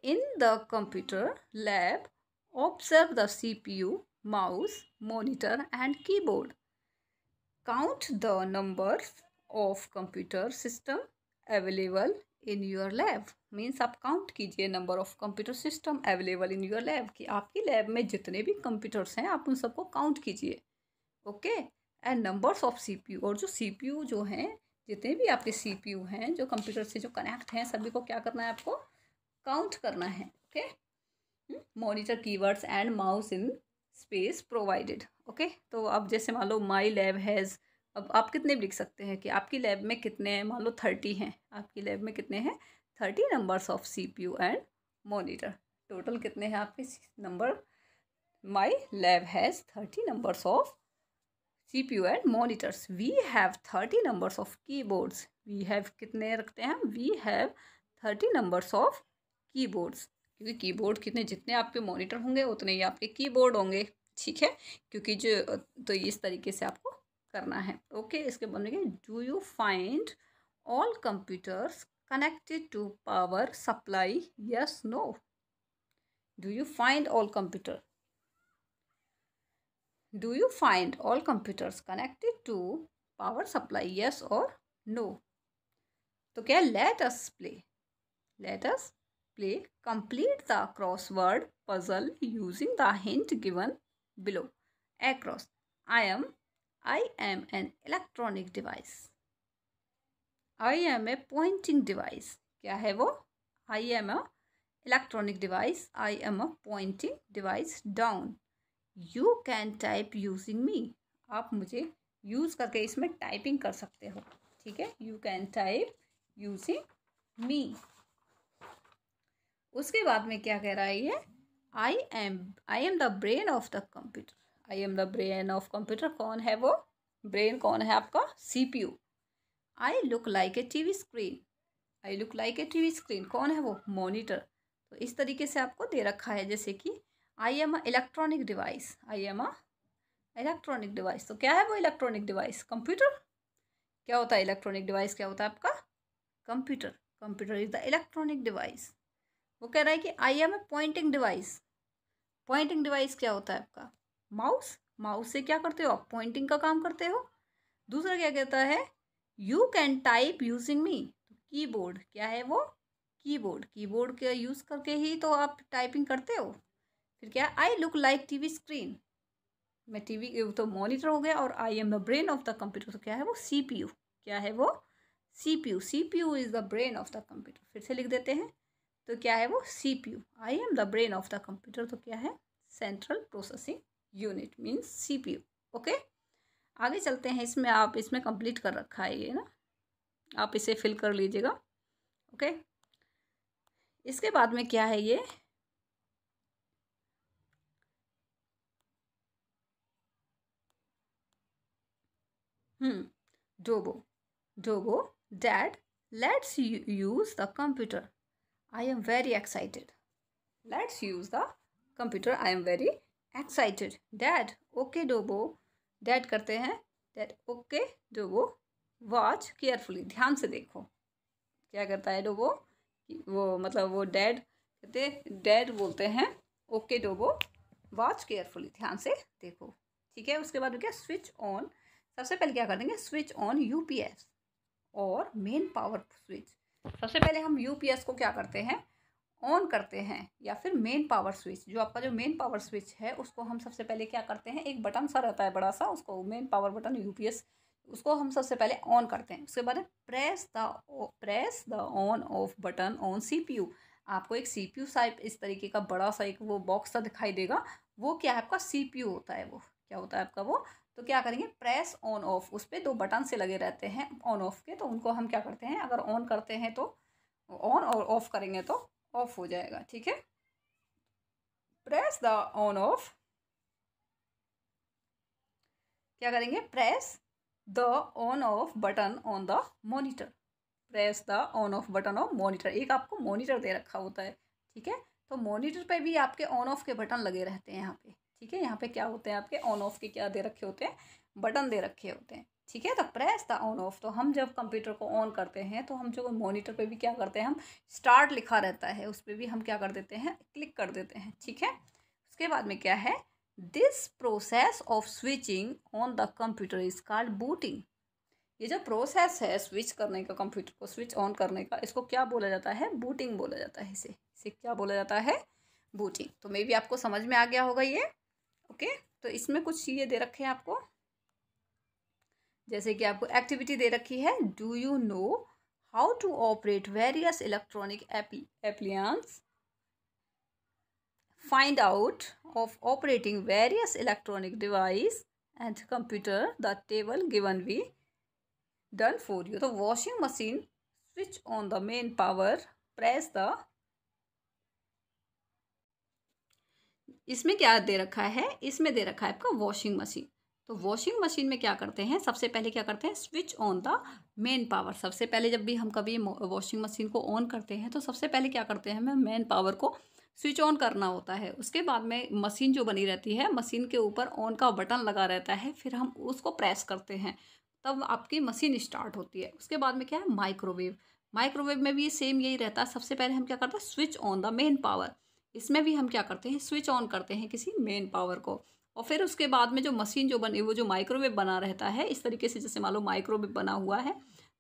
S1: In the computer lab, observe the CPU, mouse, monitor and keyboard. Count the numbers of computer system available in your lab. Means आप काउंट कीजिए number of computer system available in your lab, कि आपकी lab में जितने भी computers हैं आप उन सबको काउंट कीजिए, okay. And numbers of CPU, और जो CPU जो हैं, जितने भी आपके CPU हैं जो कंप्यूटर से जो कनेक्ट हैं, सभी को क्या करना है आपको, काउंट करना है, okay. Monitor keywords and mouse in space provided, okay. तो अब जैसे मान लो माई लैब हैज़, अब आप कितने भी लिख सकते हैं कि आपकी लैब में कितने हैं, मान लो 30 हैं, आपकी लैब में कितने हैं, 30 numbers of CPU and monitor. Total कितने हैं आपके number, my lab has 30 numbers of CPU and monitors. We have 30 numbers of keyboards. We have कितने रखते हैं, we have 30 numbers of keyboards, क्योंकि कीबोर्ड कितने, जितने आपके मॉनिटर होंगे उतने ही आपके कीबोर्ड होंगे, ठीक है। क्योंकि जो, तो इस तरीके से आपको करना है, ओके। इसके बनेंगे, do you find all computers connected to power supply, yes no. Do you find all computer, do you find all computers connected to power supply, yes और नो। तो क्या, let us play, let us play, complete the crossword puzzle using the hint given below. Across, I am an electronic device. I am a pointing device. क्या है वो, I am a electronic device. I am a pointing device. Down, you can type using me. आप मुझे use करके इसमें typing कर सकते हो, ठीक है। यू कैन टाइप यूजिंग मी। उसके बाद में क्या कह रहा है ये, I am the brain of the computer. I am the brain of computer, कौन है वो ब्रेन, कौन है आपका, CPU. I look like a TV screen. I look like a TV screen, कौन है वो, मॉनिटर। तो इस तरीके से आपको दे रखा है, जैसे कि I am a electronic device. I am a electronic device, तो क्या है वो इलेक्ट्रॉनिक डिवाइस, कंप्यूटर। क्या होता है इलेक्ट्रॉनिक डिवाइस, क्या होता है आपका, computer. Computer is the electronic device. वो कह रहा है कि I am a pointing device. Pointing device क्या होता है आपका, माउस। माउस से क्या करते हो आप, पॉइंटिंग का काम करते हो। दूसरा क्या कहता है, you can type using me. Keyboard, क्या है वो, कीबोर्ड। कीबोर्ड का यूज़ करके ही तो आप टाइपिंग करते हो। फिर क्या, I look like TV screen. मैं टीवी तो मॉनिटर हो गया, और I am the brain of the computer, तो क्या है वो, सीपीयू। क्या है वो, CPU. CPU is the brain of the computer. फिर से लिख देते हैं, तो क्या है वो, CPU. I am the brain of the computer, तो क्या है, central processing unit means CPU. Okay, आगे चलते हैं। इसमें आप इसमें कंप्लीट कर रखा है ये ना, आप इसे फिल कर लीजिएगा। ओके, इसके बाद में क्या है ये, Dobo. Dobo, dad let's use the computer. I am very excited. Let's use the computer, I am very excited. Dad, okay Dobo. Dad करते हैं, dad okay Dobo. Watch carefully, ध्यान से देखो। क्या करता है डोबो, वो मतलब वो डैड कहते, डैड बोलते हैं ओके डोबो, वॉच केयरफुली, ध्यान से देखो, ठीक है। उसके बाद क्या, स्विच ऑन। सबसे पहले क्या कर देंगे, स्विच ऑन यूपीएस और मेन पावर स्विच। सबसे पहले हम यूपीएस को क्या करते हैं, ऑन करते हैं, या फिर मेन पावर स्विच, जो आपका जो मेन पावर स्विच है उसको हम सबसे पहले क्या करते हैं, एक बटन सा रहता है बड़ा सा, उसको मेन पावर बटन यूपीएस, उसको हम सबसे पहले ऑन करते हैं। उसके बाद press the on off button on CPU. आपको एक सीपीयू साइप इस तरीके का बड़ा सा एक वो बॉक्स सा दिखाई देगा, वो क्या है आपका सीपीयू होता है। वो क्या होता है आपका वो, तो क्या करेंगे, प्रेस ऑन ऑफ, उस पर 2 बटन से लगे रहते हैं ऑन ऑफ के, तो उनको हम क्या करते हैं, अगर ऑन करते हैं तो ऑन, और ऑफ करेंगे तो ऑफ हो जाएगा, ठीक है। प्रेस द ऑन ऑफ, क्या करेंगे, press the on off button on the monitor. Press the on off button of monitor, एक आपको मॉनिटर दे रखा होता है, ठीक है। तो मॉनिटर पे भी आपके ऑन ऑफ के बटन लगे रहते हैं यहाँ पे, ठीक है। यहाँ पे क्या होते हैं आपके ऑन ऑफ के क्या दे रखे होते हैं, बटन दे रखे होते हैं, ठीक है। तो प्रेस द ऑन ऑफ, तो हम जब कंप्यूटर को ऑन करते हैं तो हम जो मॉनिटर पे भी क्या करते हैं, हम स्टार्ट लिखा रहता है उस पर भी हम क्या कर देते हैं, क्लिक कर देते हैं, ठीक है। उसके बाद में क्या है, this process of switching on the computer is called booting. ये जो प्रोसेस है स्विच करने का, कंप्यूटर को स्विच ऑन करने का, इसको क्या बोला जाता है, बूटिंग बोला जाता है। इसे क्या बोला जाता है, बूटिंग। तो मे भी आपको समझ में आ गया होगा ये। ओके, तो इसमें कुछ चीज़ें दे रखे हैं आपको, जैसे कि आपको एक्टिविटी दे रखी है, do you know how to operate various electronic appliances, find out of operating various electronic device and computer, the table given we done for you. तो washing machine, switch on the main power, press the, इसमें क्या दे रखा है, इसमें दे रखा है आपका washing machine. तो वॉशिंग मशीन में क्या करते हैं, सबसे पहले क्या करते हैं, switch on the main power. सबसे पहले जब भी हम कभी वॉशिंग मशीन को ऑन करते हैं तो सबसे पहले क्या करते हैं, हमें मेन पावर को स्विच ऑन करना होता है। उसके बाद में मशीन जो बनी रहती है, मशीन के ऊपर ऑन का बटन लगा रहता है, फिर हम उसको प्रेस करते हैं, तब आपकी मशीन स्टार्ट होती है। उसके बाद में क्या है, माइक्रोवेव। माइक्रोवेव में भी सेम यही रहता है, सबसे पहले हम क्या करते हैं, switch on the main power. इसमें भी हम क्या करते हैं, स्विच ऑन करते हैं किसी मेन पावर को, और फिर उसके बाद में जो मशीन जो बनी, वो जो माइक्रोवेव बना रहता है इस तरीके से, जैसे मान लो माइक्रोवेव बना हुआ है,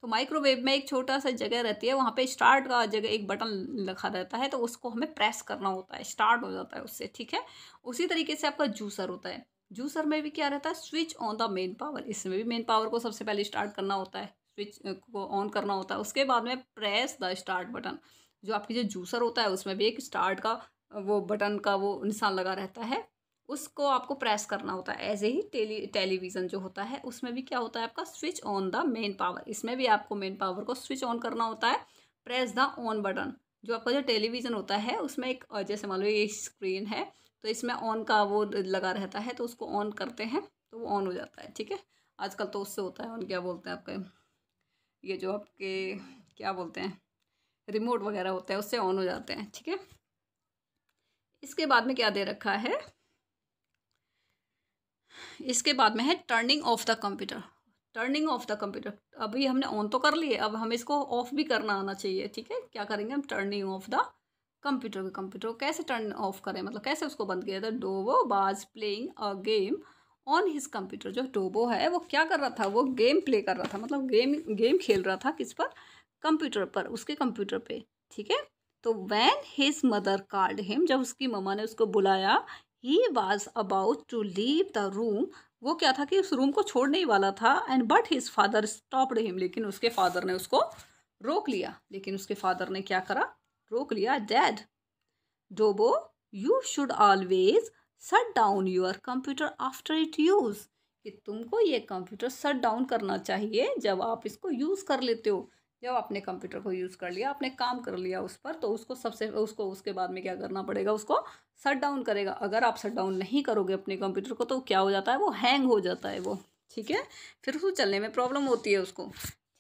S1: तो माइक्रोवेव में एक छोटा सा जगह रहती है, वहाँ पे स्टार्ट का जगह एक बटन रखा रहता है, तो उसको हमें प्रेस करना होता है, स्टार्ट हो जाता है उससे, ठीक है। उसी तरीके से आपका जूसर होता है, जूसर में भी क्या रहता है, switch on the main power. इसमें भी मेन पावर को सबसे पहले स्टार्ट करना होता है, स्विच को ऑन करना होता है, उसके बाद में प्रेस द स्टार्ट बटन। जो आपकी जो जूसर होता है उसमें भी एक स्टार्ट का वो बटन का वो निशान लगा रहता है, उसको आपको प्रेस करना होता है। ऐसे ही टेलीविज़न जो होता है उसमें भी क्या होता है आपका switch on the main power, इसमें भी आपको मेन पावर को स्विच ऑन करना होता है। Press the on button. जो आपका जो टेलीविज़न होता है उसमें एक जैसे मान लो ये स्क्रीन है तो इसमें ऑन का वो लगा रहता है, तो उसको ऑन करते हैं तो वो ऑन हो जाता है। ठीक है, आजकल तो उससे होता है ऑन, क्या बोलते हैं आपके ये जो आपके क्या बोलते हैं रिमोट वगैरह होते हैं उससे ऑन हो जाते हैं। ठीक है, इसके बाद में क्या दे रखा है, इसके बाद में है turning off the computer. Turning off the computer, अभी हमने ऑन तो कर लिए, अब हमें इसको ऑफ भी करना आना चाहिए। ठीक है, क्या करेंगे हम, turning off the computer. Computer को कैसे टर्न ऑफ करें, मतलब कैसे उसको बंद किया था। Dobo was playing a game on his computer. जो डोबो है वो क्या कर रहा था, वो गेम प्ले कर रहा था, मतलब गेम खेल रहा था किस पर, कंप्यूटर पर, उसके कंप्यूटर पे। ठीक है, तो when his mother called him, जब उसकी मम्मा ने उसको बुलाया, he was about to leave the room, वो क्या था कि उस रूम को छोड़ने ही वाला था। And but his father stopped him, लेकिन उसके फादर ने उसको रोक लिया। लेकिन उसके फादर ने क्या करा, रोक लिया। Dad, डोबो, you should always shut down your computer after it use, कि तुमको ये कंप्यूटर शट डाउन करना चाहिए जब आप इसको यूज़ कर लेते हो। जब आपने कंप्यूटर को यूज़ कर लिया, आपने काम कर लिया उस पर, तो उसको उसके बाद में क्या करना पड़ेगा, उसको शट डाउन करेगा। अगर आप शट डाउन नहीं करोगे अपने कंप्यूटर को तो क्या हो जाता है, वो हैंग हो जाता है वो। ठीक है, फिर उसको चलने में प्रॉब्लम होती है उसको।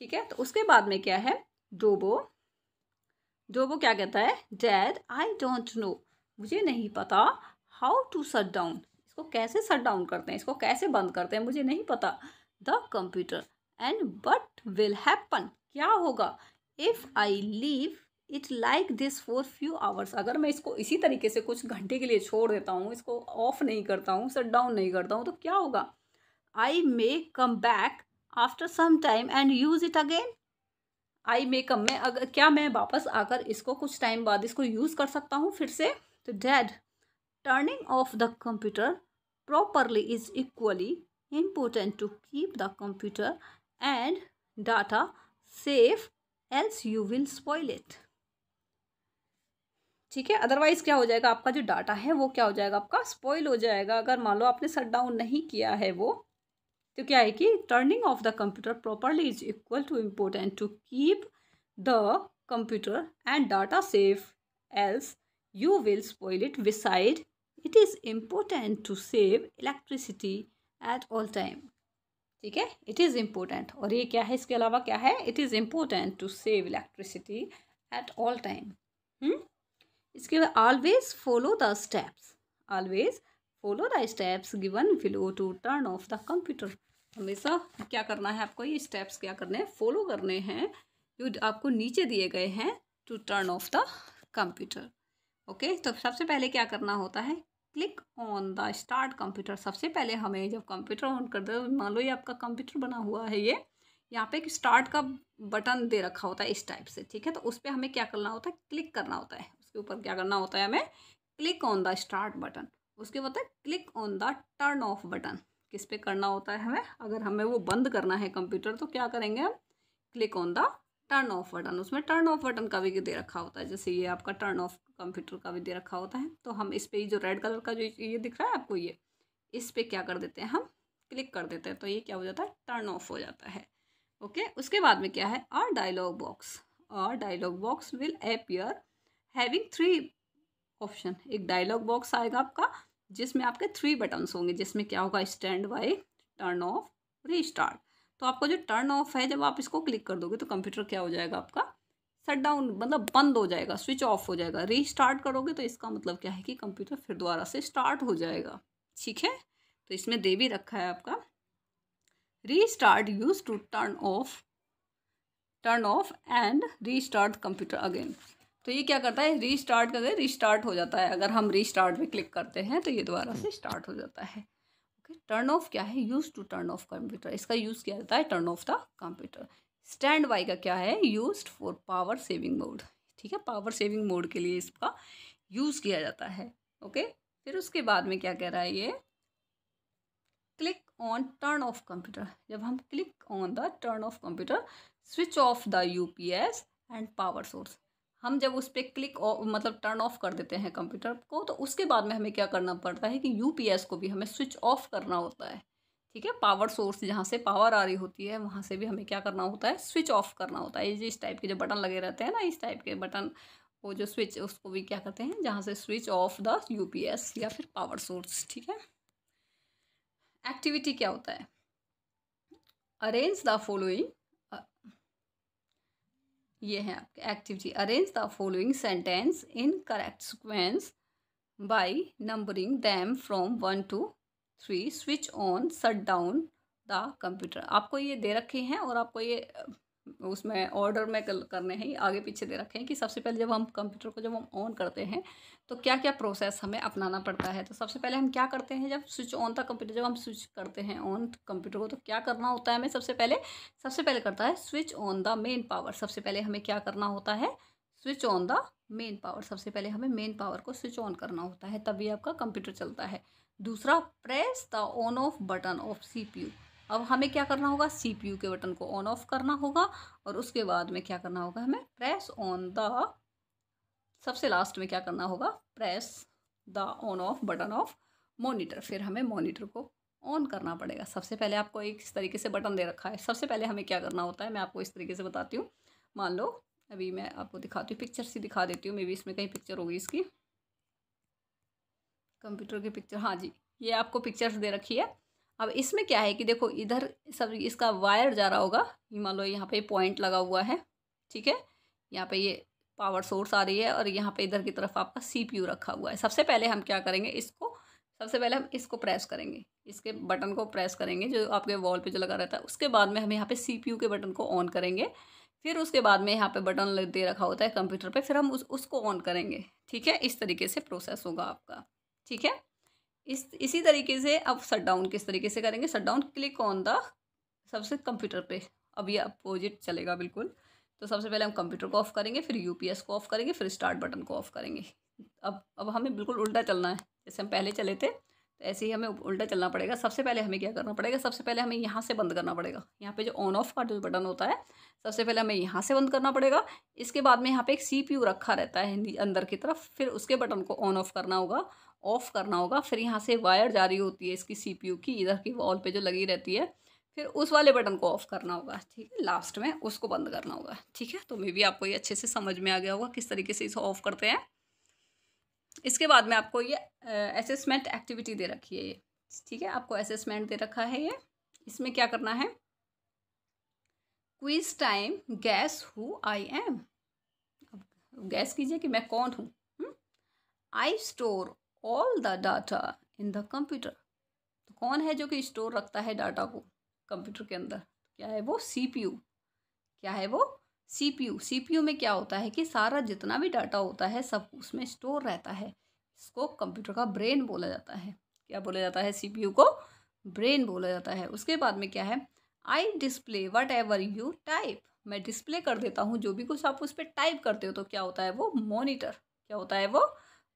S1: ठीक है, तो उसके बाद में क्या है, डोबो डोबो क्या कहता है, डैड आई डोंट नो, मुझे नहीं पता, हाउ टू शट डाउन, इसको कैसे शट डाउन करते हैं, इसको कैसे बंद करते हैं, मुझे नहीं पता। The computer, and but will happen, क्या होगा, if I leave it like this for few hours, अगर मैं इसको इसी तरीके से कुछ घंटे के लिए छोड़ देता हूँ, इसको ऑफ नहीं करता हूँ, शट डाउन नहीं करता हूँ, तो क्या होगा, I may come back after some time and use it again. I may come, मैं अगर क्या मैं वापस आकर इसको कुछ टाइम बाद इसको यूज़ कर सकता हूँ फिर से। तो dad, turning off the computer properly is equally important to keep the computer and data safe, else you will spoil it. ठीक है, अदरवाइज क्या हो जाएगा, आपका जो डाटा है वो क्या हो जाएगा, आपका स्पॉइल हो जाएगा। अगर मान लो आपने शट डाउन नहीं किया है वो, तो क्या है कि turning off the computer properly is equal to important to keep the computer and data safe, else you will spoil it. Beside it is important to save electricity at all time. ठीक है, it is important, और ये क्या है, इसके अलावा क्या है, it is important to save electricity at all time. इसके बाद always follow the steps, always follow the steps given below to turn off the computer. हमेशा क्या करना है आपको, ये स्टेप्स क्या करने हैं, फॉलो करने हैं जो आपको नीचे दिए गए हैं to turn off the computer. Okay, तो सबसे पहले क्या करना होता है, click on the start computer. सबसे पहले हमें जब कंप्यूटर ऑन कर दो, मान लो ये आपका कंप्यूटर बना हुआ है, ये यहाँ पे एक स्टार्ट का बटन दे रखा होता है इस टाइप से। ठीक है, तो उस पर हमें क्या करना होता है, क्लिक करना होता है, उसके ऊपर क्या करना होता है हमें, click on the start button. उसके बाद है click on the turn off button. किस पे करना होता है हमें, अगर हमें वो बंद करना है कंप्यूटर तो क्या करेंगे हम, click on the turn off button. उसमें टर्न ऑफ बटन का भी दे रखा होता है, जैसे ये आपका टर्न ऑफ कंप्यूटर का भी दे रखा होता है। तो हम इस पे जो रेड कलर का जो ये दिख रहा है आपको, ये इस पे क्या कर देते हैं हम, क्लिक कर देते हैं, तो ये क्या हो जाता है, टर्न ऑफ हो जाता है। ओके, उसके बाद में क्या है, आर डायलॉग बॉक्स, और dialog box will appear having 3 option. एक डायलॉग बॉक्स आएगा आपका जिसमें आपके 3 बटन्स होंगे, जिसमें क्या होगा, stand by, turn off, restart. तो आपको जो टर्न ऑफ है, जब आप इसको क्लिक कर दोगे तो कंप्यूटर क्या हो जाएगा आपका, शट डाउन, मतलब बंद हो जाएगा, स्विच ऑफ हो जाएगा। रीस्टार्ट करोगे तो इसका मतलब क्या है कि कंप्यूटर फिर दोबारा से स्टार्ट हो जाएगा। ठीक है, तो इसमें दे भी रखा है आपका, restart use to turn off and restart computer again. तो ये क्या करता है, रीस्टार्ट करके रीस्टार्ट हो जाता है। अगर हम रीस्टार्ट पे क्लिक करते हैं तो ये दोबारा से स्टार्ट हो जाता है। ओके, टर्न ऑफ क्या है, use to turn off computer, इसका यूज़ किया जाता है turn off the computer. Stand by का क्या है, used for power saving mode. ठीक है, पावर सेविंग मोड के लिए इसका यूज़ किया जाता है। ओके, फिर उसके बाद में क्या कह रहा है ये, click on turn off computer. जब हम click on the turn off computer, switch off the UPS and power source, हम जब उस पर क्लिक मतलब टर्न ऑफ कर देते हैं कंप्यूटर को, तो उसके बाद में हमें क्या करना पड़ता है कि यूपीएस को भी हमें स्विच ऑफ करना होता है। ठीक है, पावर सोर्स जहाँ से पावर आ रही होती है वहाँ से भी हमें क्या करना होता है, स्विच ऑफ करना होता है। ये इस टाइप के जो बटन लगे रहते हैं ना, इस टाइप के बटन, वो जो स्विच, उसको भी क्या कहते हैं, जहाँ से स्विच ऑफ द यूपीएस या फिर पावर सोर्स। ठीक है, एक्टिविटी क्या होता है, अरेंज द फॉलोइंग, ये है आपके activity, arrange the following sentence in correct sequence by numbering them from 1 to 3, switch on, shut down the computer. आपको ये दे रखे हैं और आपको ये उसमें ऑर्डर में करने हैं, आगे पीछे दे रखे हैं कि सबसे पहले जब हम कंप्यूटर को जब हम ऑन करते हैं तो क्या क्या प्रोसेस हमें अपनाना पड़ता है। तो सबसे पहले हम क्या करते हैं, जब स्विच ऑन था कंप्यूटर, जब हम स्विच करते हैं ऑन कंप्यूटर को, तो क्या करना होता है हमें, सबसे पहले करता है switch on the main power. सबसे पहले हमें क्या करना होता है, switch on the main power. सबसे पहले हमें मेन पावर को स्विच ऑन करना होता है, तभी आपका कंप्यूटर चलता है। दूसरा, press the on off button of CPU. अब हमें क्या करना होगा, सीपीयू के बटन को ऑन ऑफ करना होगा, और उसके बाद में क्या करना होगा, हमें प्रेस ऑन द, सबसे लास्ट में क्या करना होगा, press the on off button of monitor. फिर हमें मॉनिटर को ऑन करना पड़ेगा। सबसे पहले आपको एक इस तरीके से बटन दे रखा है, सबसे पहले हमें क्या करना होता है, मैं आपको इस तरीके से बताती हूँ। मान लो अभी मैं आपको दिखाती हूँ, पिक्चर से दिखा देती हूँ, मे बी इसमें कहीं पिक्चर होगी इसकी, कंप्यूटर की पिक्चर, हाँ जी, ये आपको पिक्चर्स दे रखी है। अब इसमें क्या है कि देखो, इधर सब इसका वायर जा रहा होगा, मान लो यहाँ पे पॉइंट लगा हुआ है, ठीक है, यहाँ पे ये पावर सोर्स आ रही है, और यहाँ पे इधर की तरफ आपका सीपीयू रखा हुआ है। सबसे पहले हम क्या करेंगे, सबसे पहले हम इसको प्रेस करेंगे, इसके बटन को प्रेस करेंगे जो आपके वॉल पे जो लगा रहता है। उसके बाद में हम यहाँ पे सीपीयू के बटन को ऑन करेंगे, फिर उसके बाद में यहाँ पे बटन दे रखा होता है कंप्यूटर पे, फिर हम उसको ऑन करेंगे। ठीक है, इस तरीके से प्रोसेस होगा आपका। ठीक है, इसी तरीके से अब शट डाउन किस तरीके से करेंगे, shut down, click on the, सबसे कंप्यूटर पे, अब ये अपोजिट चलेगा बिल्कुल। तो सबसे पहले हम कंप्यूटर को ऑफ करेंगे, फिर यूपीएस को ऑफ करेंगे, फिर स्टार्ट बटन को ऑफ करेंगे। अब हमें बिल्कुल उल्टा चलना है, जैसे हम पहले चले थे, तो ऐसे ही हमें उल्टा चलना पड़ेगा। सबसे पहले हमें क्या करना पड़ेगा, सबसे पहले हमें यहाँ से बंद करना पड़ेगा, यहाँ पे जो ऑन ऑफ का जो बटन होता है, सबसे पहले हमें यहाँ से बंद करना पड़ेगा। इसके बाद में यहाँ पे एक सीपीयू रखा रहता है अंदर की तरफ, फिर उसके बटन को ऑन ऑफ करना होगा, ऑफ करना होगा। फिर यहाँ से वायर जारी होती है इसकी सीपीयू की, इधर की वॉल पे जो लगी रहती है, फिर उस वाले बटन को ऑफ करना होगा। ठीक है, लास्ट में उसको बंद करना होगा। ठीक है, तो मे बी आपको ये अच्छे से समझ में आ गया होगा किस तरीके से इसे ऑफ करते हैं। इसके बाद में आपको ये असेसमेंट एक्टिविटी दे रखी है ये, ठीक है, आपको असेसमेंट दे रखा है ये। इसमें क्या करना है, quiz time, guess who I am. Guess कीजिए कि मैं कौन हूँ। I store all the data in the computer. तो कौन है जो कि स्टोर रखता है डाटा को कंप्यूटर के अंदर, क्या है वो, सीपीयू। क्या है वो, सीपीयू। सीपीयू में क्या होता है कि सारा जितना भी डाटा होता है सब उसमें स्टोर रहता है। इसको कंप्यूटर का ब्रेन बोला जाता है। क्या बोला जाता है, सीपीयू को ब्रेन बोला जाता है। उसके बाद में क्या है, आई display what ever you type. मैं डिस्प्ले कर देता हूँ जो भी कुछ आप उस पर टाइप करते हो, तो क्या होता है वो, मॉनिटर। क्या होता है वो,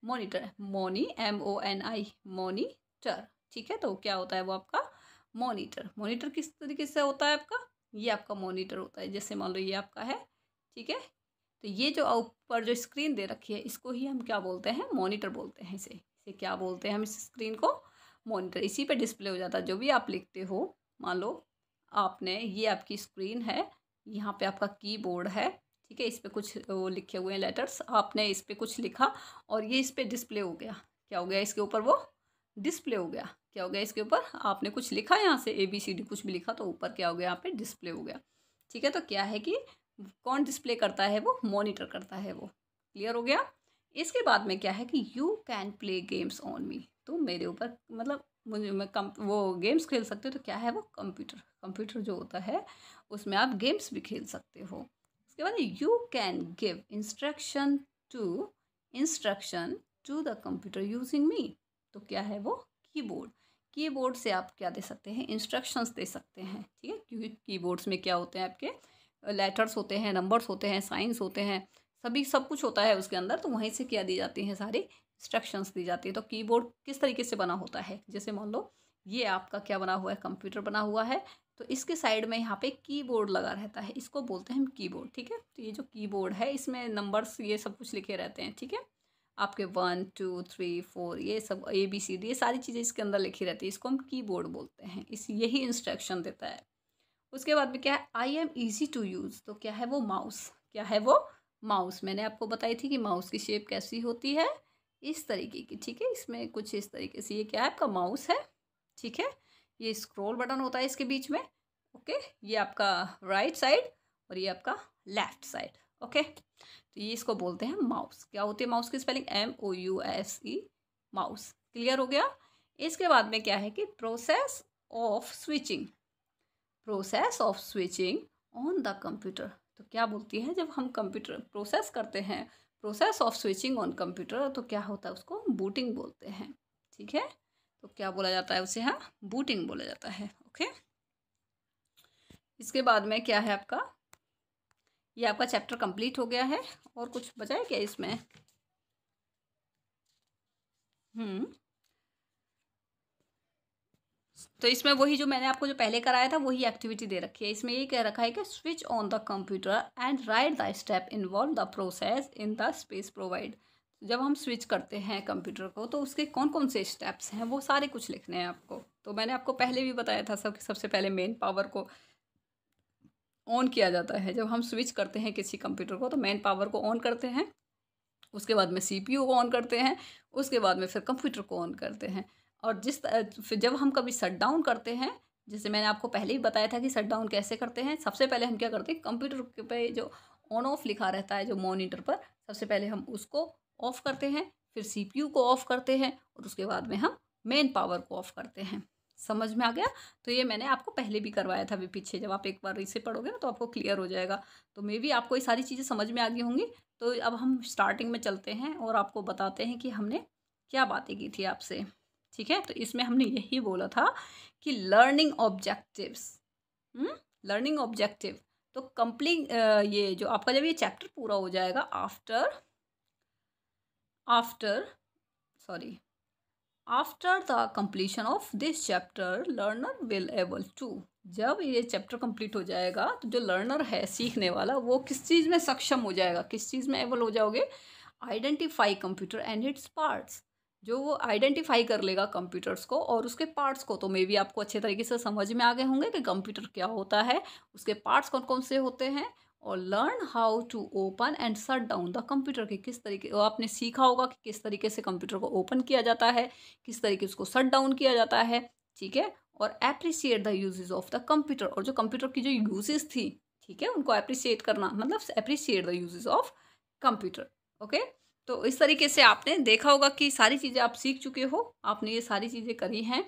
S1: मॉनिटर, मोनी, MONI, मॉनिटर। ठीक है, तो क्या होता है वो आपका मॉनिटर। मॉनिटर किस तरीके से होता है आपका, ये आपका मॉनिटर होता है। जैसे मान लो ये आपका है, ठीक है, तो ये जो ऊपर जो स्क्रीन दे रखी है इसको ही हम क्या बोलते हैं, मॉनिटर बोलते हैं। इसे क्या बोलते हैं हम, इस स्क्रीन को मॉनिटर। इसी पे डिस्प्ले हो जाता है जो भी आप लिखते हो। मान लो आपने, ये आपकी स्क्रीन है, यहाँ पे आपका कीबोर्ड है, ठीक है, इस पर कुछ वो लिखे हुए हैं लेटर्स, आपने इस पर कुछ लिखा और ये इस पर डिस्प्ले हो गया। क्या हो गया, इसके ऊपर वो डिस्प्ले हो गया। क्या हो गया, इसके ऊपर आपने कुछ लिखा, यहाँ से ABCD कुछ भी लिखा, तो ऊपर क्या हो गया, यहाँ पे डिस्प्ले हो गया। ठीक है, तो क्या है कि कौन डिस्प्ले करता है, वो मॉनिटर करता है वो। क्लियर हो गया। इसके बाद में क्या है कि you can play games on me. तो मेरे ऊपर मतलब वो गेम्स खेल सकते हो। तो क्या है वो, कंप्यूटर जो होता है उसमें आप गेम्स भी खेल सकते हो। उसके बाद you can give instruction to the computer using me. तो क्या है वो, कीबोर्ड से आप क्या दे सकते हैं, इंस्ट्रक्शंस दे सकते हैं। ठीक है, क्योंकि कीबोर्ड्स में क्या होते हैं, आपके लेटर्स होते हैं, नंबर्स होते हैं, साइंस होते हैं, सब कुछ होता है उसके अंदर। तो वहीं से क्या दी जाती हैं, सारी इंस्ट्रक्शंस दी जाती है। तो कीबोर्ड किस तरीके से बना होता है, जैसे मान लो ये आपका क्या बना हुआ है, कंप्यूटर बना हुआ है, तो इसके साइड में यहाँ पे कीबोर्ड लगा रहता है, इसको बोलते हैं हम कीबोर्ड, ठीक है। तो ये जो कीबोर्ड है इसमें नंबर्स ये सब कुछ लिखे रहते हैं, ठीक है। आपके 1 2 3 4 ये सब ABCD ये सारी चीज़ें इसके अंदर लिखी रहती है, इसको हम कीबोर्ड बोलते हैं। इस यही इंस्ट्रक्शन देता है। उसके बाद में क्या है, I am easy to use, तो क्या है वो माउस, क्या है वो माउस। मैंने आपको बताई थी कि माउस की शेप कैसी होती है, इस तरीके की, ठीक है। इसमें कुछ इस तरीके से, ये क्या है आपका माउस है, ठीक है। ये स्क्रॉल बटन होता है इसके बीच में, ओके। ये आपका राइट साइड और ये आपका लेफ्ट साइड, ओके। तो ये इसको बोलते हैं माउस। क्या होती है माउस की स्पेलिंग, MOUSE, माउस। क्लियर हो गया। इसके बाद में क्या है कि process of switching, process of switching on the computer. तो क्या बोलती है, जब हम कंप्यूटर प्रोसेस करते हैं, process of switching on computer, तो क्या होता है उसको बूटिंग बोलते हैं, ठीक है। तो क्या बोला जाता है उसे, हाँ बूटिंग बोला जाता है, ओके। इसके बाद में क्या है आपका, ये आपका चैप्टर कंप्लीट हो गया है। और कुछ बचा है क्या इसमें, तो इसमें वही जो मैंने आपको जो पहले कराया था वही एक्टिविटी दे रखी है। इसमें ये कह रखा है कि switch on the computer and right the step involve the process in the space provide. जब हम स्विच करते हैं कंप्यूटर को तो उसके कौन कौन से स्टेप्स हैं वो सारे कुछ लिखने हैं आपको। तो मैंने आपको पहले भी बताया था सबसे पहले मेन पावर को ऑन किया जाता है। जब हम स्विच करते हैं किसी कंप्यूटर को तो मेन पावर को ऑन करते हैं, उसके बाद में CPU को ऑन करते हैं, उसके बाद में फिर कंप्यूटर को ऑन करते हैं। और फिर जब हम कभी शट डाउन करते हैं, जैसे मैंने आपको पहले ही बताया था कि शट डाउन कैसे करते हैं। सबसे पहले हम क्या करते हैं, कंप्यूटर पे जो ऑन ऑफ लिखा रहता है जो मॉनिटर पर, सबसे पहले हम उसको ऑफ करते हैं, फिर CPU को ऑफ करते हैं और उसके बाद में हम मेन पावर को ऑफ करते हैं। समझ में आ गया। तो ये मैंने आपको पहले भी करवाया था अभी पीछे, जब आप एक बार इसे पढ़ोगे ना तो आपको क्लियर हो जाएगा। तो मे भी आपको ये सारी चीज़ें समझ में आ गई होंगी। तो अब हम स्टार्टिंग में चलते हैं और आपको बताते हैं कि हमने क्या बातें की थी आपसे, ठीक है। तो इसमें हमने यही बोला था कि लर्निंग ऑब्जेक्टिव्स, लर्निंग ऑब्जेक्टिव। तो कंप्लीट ये जो आपका जब ये चैप्टर पूरा हो जाएगा after the completion of this chapter learner will able to, जब ये चैप्टर कंप्लीट हो जाएगा तो जो लर्नर है सीखने वाला वो किस चीज़ में सक्षम हो जाएगा, किस चीज़ में एबल हो जाओगे, identify computer and its parts. जो वो आइडेंटिफाई कर लेगा कंप्यूटर्स को और उसके पार्ट्स को। तो मे बी आपको अच्छे तरीके से समझ में आ गए होंगे कि कंप्यूटर क्या होता है, उसके पार्ट्स कौन कौन से होते हैं। और learn how to open and shut down the computer, के किस तरीके, आपने सीखा होगा कि किस तरीके से कंप्यूटर को ओपन किया जाता है, किस तरीके से उसको शट डाउन किया जाता है, ठीक है। और appreciate the uses of the computer, और जो कंप्यूटर की जो यूजेस थी, ठीक है, उनको एप्रिशिएट करना, मतलब appreciate the uses of computer, okay. तो इस तरीके से आपने देखा होगा कि सारी चीज़ें आप सीख चुके हो, आपने ये सारी चीज़ें करी हैं,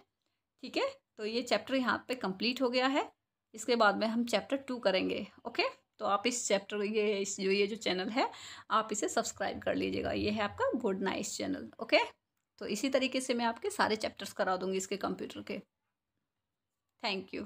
S1: ठीक है। तो ये चैप्टर यहाँ पे कंप्लीट हो गया है। इसके बाद में हम चैप्टर 2 करेंगे, ओके। तो आप इस चैप्टर ये जो चैनल है आप इसे सब्सक्राइब कर लीजिएगा। ये है आपका गुड नाइस चैनल, ओके। तो इसी तरीके से मैं आपके सारे चैप्टर्स करा दूँगी इसके कंप्यूटर के। Thank you.